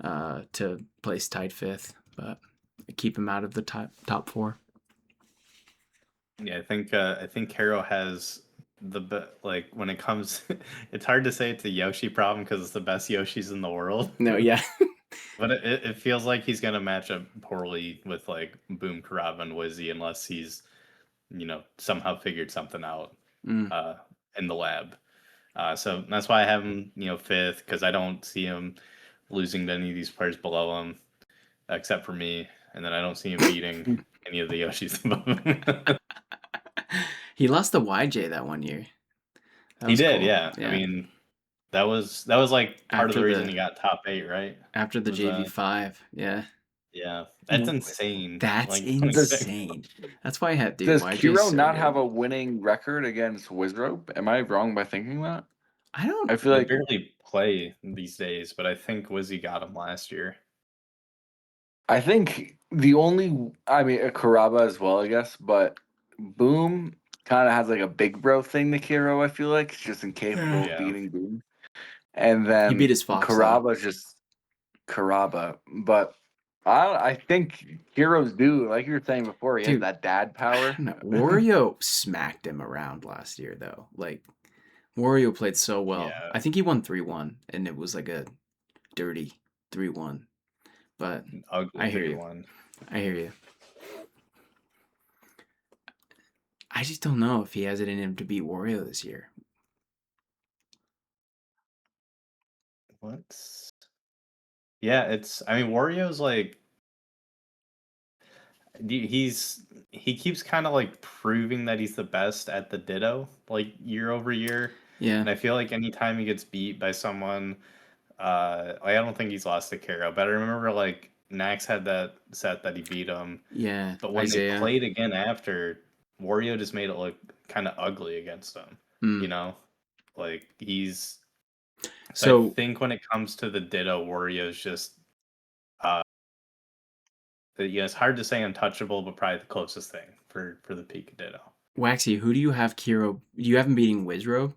to place tied 5th, but I keep him out of the top 4. Yeah, I think Haro has like when it comes it's hard to say it's a Yoshi problem because it's the best Yoshis in the world. No, yeah. But it feels like he's gonna match up poorly with like Boom Karaba and Wizzy unless he's, somehow figured something out in the lab. So that's why I have him, 5th, because I don't see him losing to any of these players below him, except for me, and then I don't see him beating any of the Yoshis above him. He lost to YJ that one year. That He was did, cool. yeah. I mean, that was like part of the reason he got top 8, right? After the JV5, yeah. Yeah, that's insane. That's Like, insane. That's why I had, dude. Does YJ's Kiro so not good. have a winning record against Wizrope? Am I wrong by thinking that? I I feel They like barely play these days, but I think Wizzy got him last year. I think Karaba as well, I guess, but Boom kind of has like a big bro thing to Kiro. I feel like he's just incapable Yeah. of beating Boom, and then He beat his Fox, Karaba's just Karaba. But I think Kiro's due, like you were saying before, he has Dude, that dad power. I don't know. Wario smacked him around last year, though. Like, Wario played so well. Yeah. I think he won 3-1, and it was like a dirty 3-1. But Ugly I hear you. 3-1. I hear you. I just don't know if he has it in him to beat Wario this year. What? Yeah, Wario's like he keeps kind of like proving that he's the best at the Ditto, like year over year. Yeah. And I feel like anytime he gets beat by someone, I don't think he's lost to Karo, but I remember like Nax had that set that he beat him. Yeah. But when Isaiah. they played again after, Wario just made it look kind of ugly against him. You know, like he's. So I think when it comes to the Ditto, Wario's just. It's hard to say untouchable, but probably the closest thing for the peak of Ditto. Waxy, who do you have Kiro? Do you have him beating Wizro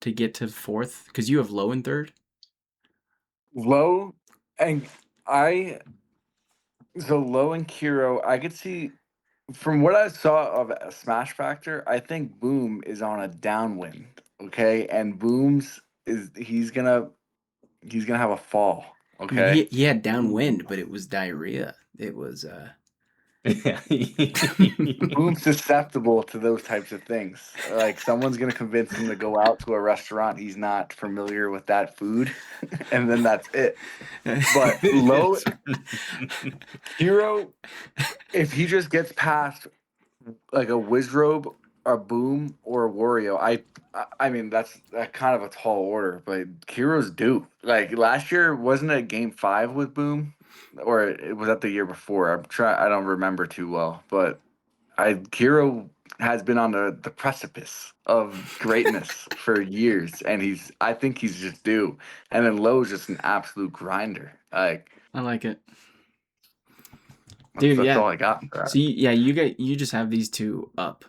to get to 4th? Because you have Low in 3rd? Low and I so Low and Kiro, I could see from what I saw of a Smash Factor, I think Boom is on a downwind. Okay, and Boom's is he's gonna have a fall. I mean, Okay, he had downwind, but it was diarrhea. It was Yeah. Boom's susceptible to those types of things. Like someone's gonna convince him to go out to a restaurant he's not familiar with that food, and then that's it. But Low Hero, if he just gets past like a Wizrobe, a Boom, or a Wario, I mean that kind of a tall order, but Heroes do. Like last year, wasn't it Game 5 with Boom, or it was that the year before? I don't remember too well, but Hero has been on the precipice of greatness for years, and I think he's just due. And then Low's just an absolute grinder. Like I like it. Dude, that's yeah. all I got for that. So you just have these two up.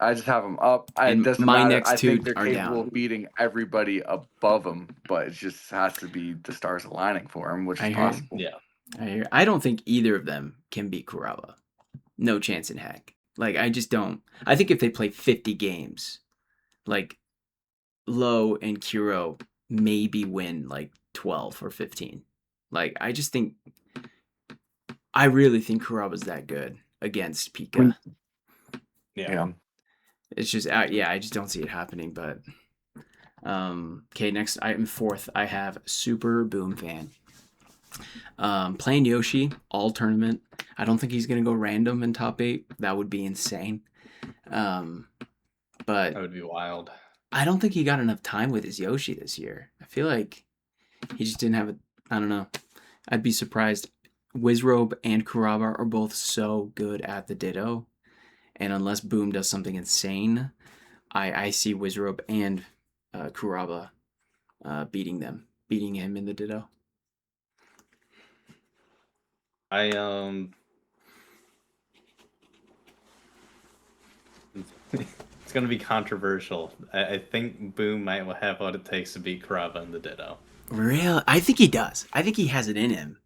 I just have them up. It And doesn't my matter. next I two think they're are capable down. of beating everybody above them, but it just has to be the stars aligning for them, which I is hear you. possible. Yeah. I don't think either of them can beat Kuraba. No chance in heck. Like I just don't. I think if they play 50 games, like Low and Kuro maybe win like 12 or 15. Like I really think Kuraba's that good against Pika. Yeah. It's just yeah, I just don't see it happening. But okay, next item fourth, I have Super Boom Fan. Playing Yoshi all tournament. I don't think he's gonna go random in top 8. That would be insane. But That would be wild. I don't think he got enough time with his Yoshi this year. I feel like he just didn't have a. I don't know. I'd be surprised. Wizrobe and Kuraba are both so good at the Ditto, and unless Boom does something insane, I see Wizrobe and Kuraba beating him in the Ditto. It's gonna be controversial. I think Boom might have what it takes to beat Kuraba in the Ditto. Really? I think he does. I think he has it in him.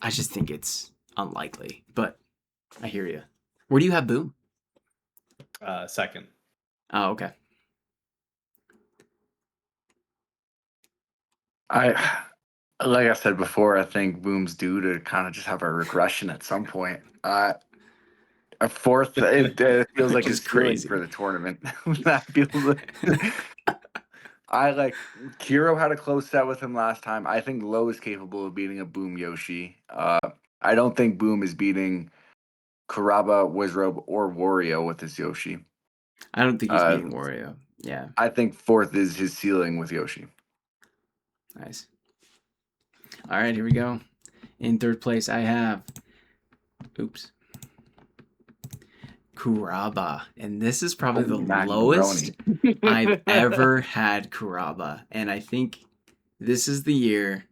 I just think it's unlikely. But I hear you. Where do you have Boom? Second. Oh, okay. Like I said before, I think Boom's due to kind of just have a regression at some point. A fourth, it feels like Which is his ceiling crazy. for the tournament. That feels I like Kiro had a close set with him last time. I think Low is capable of beating a Boom Yoshi. I don't think Boom is beating Kuraba, Wizrobe, or Wario with his Yoshi. I don't think he's beating Wario. Yeah, I think fourth is his ceiling with Yoshi. nice. All right, here we go. In third place, I have. Oops. Kuraba. And this is probably the lowest I've ever had Kuraba. And I think this is the year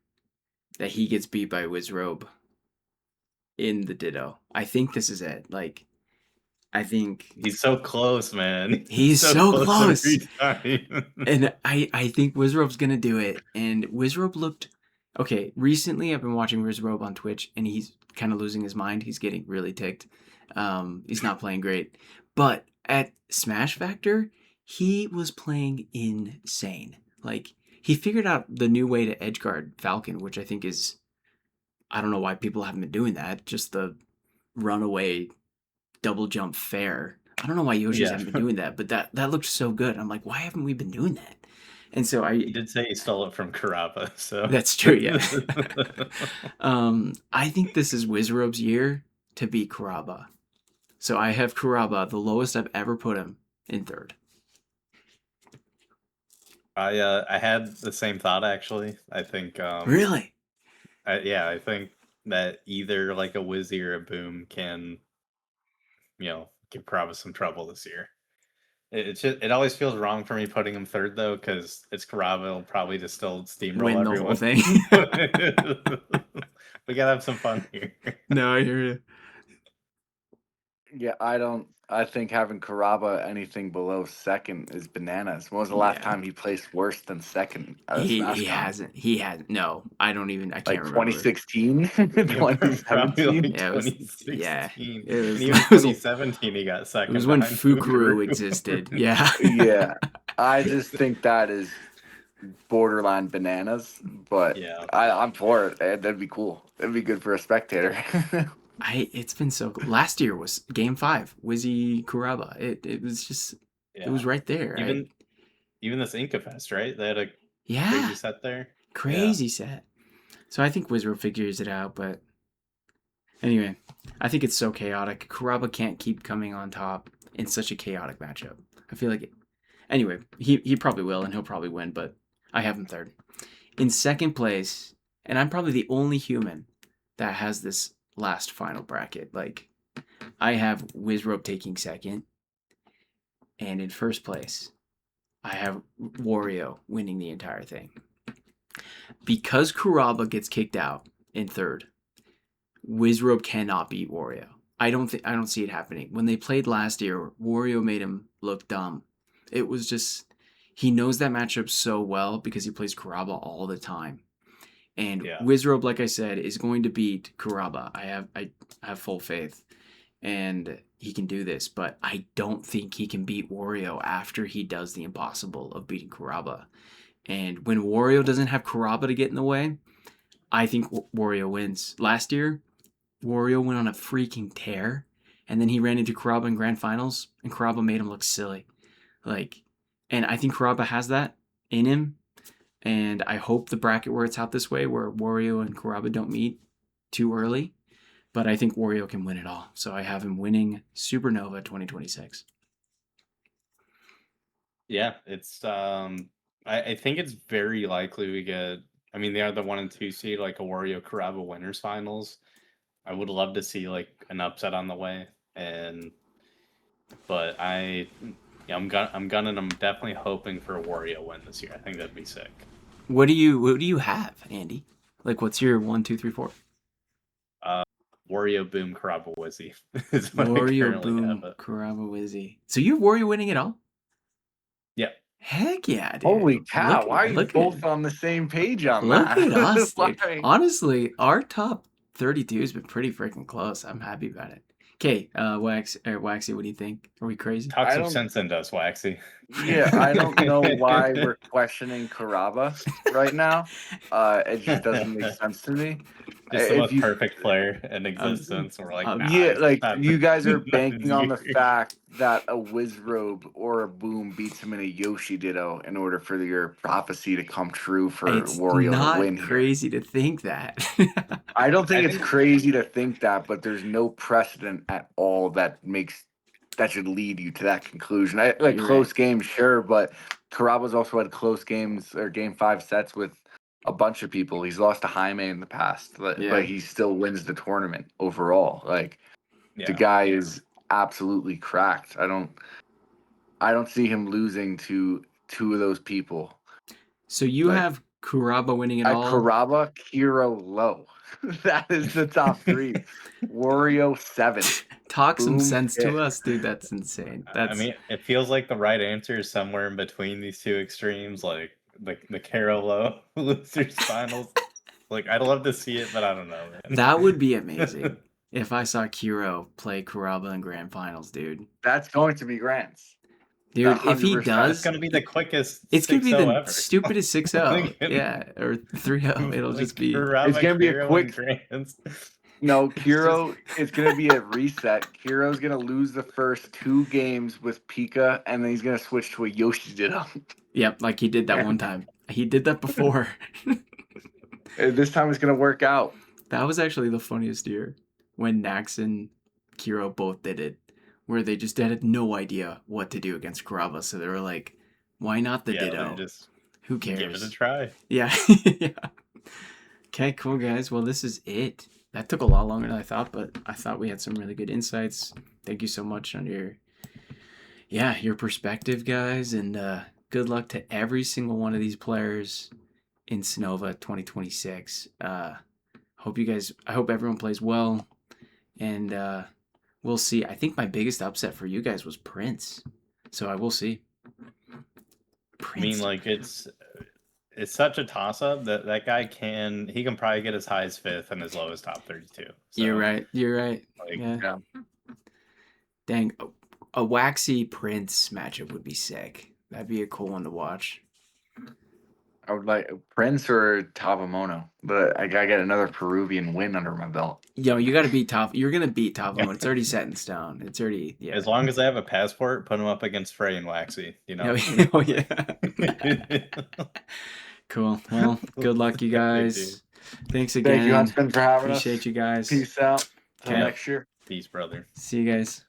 that he gets beat by Wizrobe in the Ditto. I think this is it. Like, I think He's so close, man. He's so close. Every time. And I think Wizrobe's gonna do it. And Wizrobe looked okay. Recently, I've been watching Wizrobe on Twitch, and he's kind of losing his mind. He's getting really ticked. He's not playing great. But at Smash Factor, he was playing insane. Like he figured out the new way to edgeguard Falcon, which I think is I don't know why people haven't been doing that. Just the runaway double jump fair. I don't know why Yoshi's haven't been doing that, but that looked so good. I'm like, why haven't we been doing that? And so He did say he stole it from Kuraba, so that's true, yeah. I think this is Wizrobe's year to beat Kuraba. So I have Kuraba, the lowest I've ever put him, in third. I had the same thought actually. I think Really? I think that either like a Wizzy or a Boom can, give Kuraba some trouble this year. It always feels wrong for me putting him third though, because it's Kuraba. He'll probably just still steamroll Win the everyone. whole thing. We gotta have some fun here. No, I hear you. Yeah, I don't I think having Karaba anything below second is bananas. When was the last Yeah. time he placed worse than second at a He Smash Con? hasn't. He hasn't. No, I don't even. I can't Like remember. 2016, Yeah, probably 2017. like Yeah, it was. 2016, It was. and even It was, 2017 he got it second was when behind Fukuru Fukuru. existed. Yeah. Yeah, I just think that is borderline bananas, but Yeah, I'm for it. That'd be cool. That'd be good for a spectator. It's been so cool. Last year was Game 5, Wizzy Kuraba. It was just. It yeah. was right there. Even this Inca Fest, right? They had a Yeah, crazy set there. Yeah, crazy set. So I think Wizro figures it out, but anyway, I think it's so chaotic. Kuraba can't keep coming on top in such a chaotic matchup. I feel like it. Anyway, he probably will, and he'll probably win, but I have him third. In second place, and I'm probably the only human that has this last final bracket. Like, I have Wizrope taking second, and in first place, I have Wario winning the entire thing. Because Kuraba gets kicked out in third, Wizrobe cannot beat Wario. I don't see it happening. When they played last year, Wario made him look dumb. It was just he knows that matchup so well because he plays Kuraba all the time. And yeah, Wizrobe, like I said, is going to beat Kuraba. I have full faith. And he can do this, but I don't think he can beat Wario after he does the impossible of beating Kuraba. And when Wario doesn't have Kuraba to get in the way, I think Wario wins. Last year, Wario went on a freaking tear, and then he ran into Kuraba in grand finals, and Kuraba made him look silly. Like, and I think Kuraba has that in him, and I hope the bracket works out this way, where Wario and Kuraba don't meet too early. But I think Wario can win it all, so I have him winning Supernova 2026. yeah. It's I think it's very likely we get. I mean, they are the 1 and 2 seed, like a Wario Kuraba winners finals. I would love to see like an upset on the way, but I'm gunning. I'm definitely hoping for a Wario win this year. I think that'd be sick. What do you have, Andy? Like, what's your 1, 2, 3, 4? Wario Boom Kuraba Wizzy is what I Wario currently have Boom it. Kuraba Wizzy. So you have Wario winning it all? Yeah. Heck yeah, dude! Holy cow! Look, Why are you look both at, on the same page on look that? at us, dude. Why? Honestly, our top 32 has been pretty freaking close. I'm happy about it. Okay, Waxy, what do you think? Are we crazy? Talk I some don't- sense into us, Waxy. Yeah, I don't know why we're questioning Karaba right now. It just doesn't make sense to me. Just the If most you, perfect player in existence. We're like, nah, yeah, he's like not you guys are this banking on the year. fact that a Wizrobe or a Boom beats him in a Yoshi Ditto in order for your prophecy to come true for It's Wario to not win here. crazy to think that. I don't think I it's think- crazy to think that, but there's no precedent at all that should lead you to that conclusion. Like You're close right. games, sure, but Karaba's also had close games or game 5 sets with a bunch of people. He's lost to Jaime in the past, Yeah. but he still wins the tournament overall. Like the Yeah. guy is absolutely cracked. I don't see him losing to two of those people. So you Like, have Kuraba winning it all. Karaba, Kiro, Low. That is the top 3. Wario 7. Talk some Boom, sense to fifth. us, dude. That's insane. I mean, it feels like the right answer is somewhere in between these two extremes, like the Carolo losers finals. Like, I'd love to see it, but I don't know, man. that would be amazing if I saw Kiro play Kuraba in grand finals, dude. That's going to be Grants. Dude, if he 100%. does, It's gonna be the quickest. it's gonna be 6-0 the ever. stupidest 6-0. Like, Yeah, or 3-0. It'll just be. It's gonna be a quick- Grants. No, Kiro, it's going to be a reset. Kiro's going to lose the first 2 games with Pika, and then he's going to switch to a Yoshi Ditto. Yep, like he did that one time. He did that before. This time it's going to work out. That was actually the funniest year when Nax and Kiro both did it, where they just had no idea what to do against Kuraba. So they were like, "Why not the Ditto? Just Who cares? give it a try." Yeah, yeah. Okay, cool guys. Well, this is it. That took a lot longer than I thought, but I thought we had some really good insights. Thank you so much on your perspective, guys, and good luck to every single one of these players in SNOVA 2026. I hope everyone plays well, and we'll see. I think my biggest upset for you guys was Prince. So I will see. I mean, like it's such a toss up that that guy he can probably get as high as 5th and as low as top 32. So, You're right. You're right. Like, yeah. Dang, a Waxy Prince matchup would be sick. That'd be a cool one to watch. I would like Prince or Tavamono, but I gotta get another Peruvian win under my belt. Yo, you got to beat Top. You're gonna beat Tavamono. It's already set in stone. It's already As long as I have a passport, put him up against Frey and Waxy. You know. Oh yeah. Cool. Well, good luck, you guys. Thanks again. Thank you, Huntsman, for having us. Appreciate you guys. Peace out. Till Okay. next year. Peace, brother. See you guys.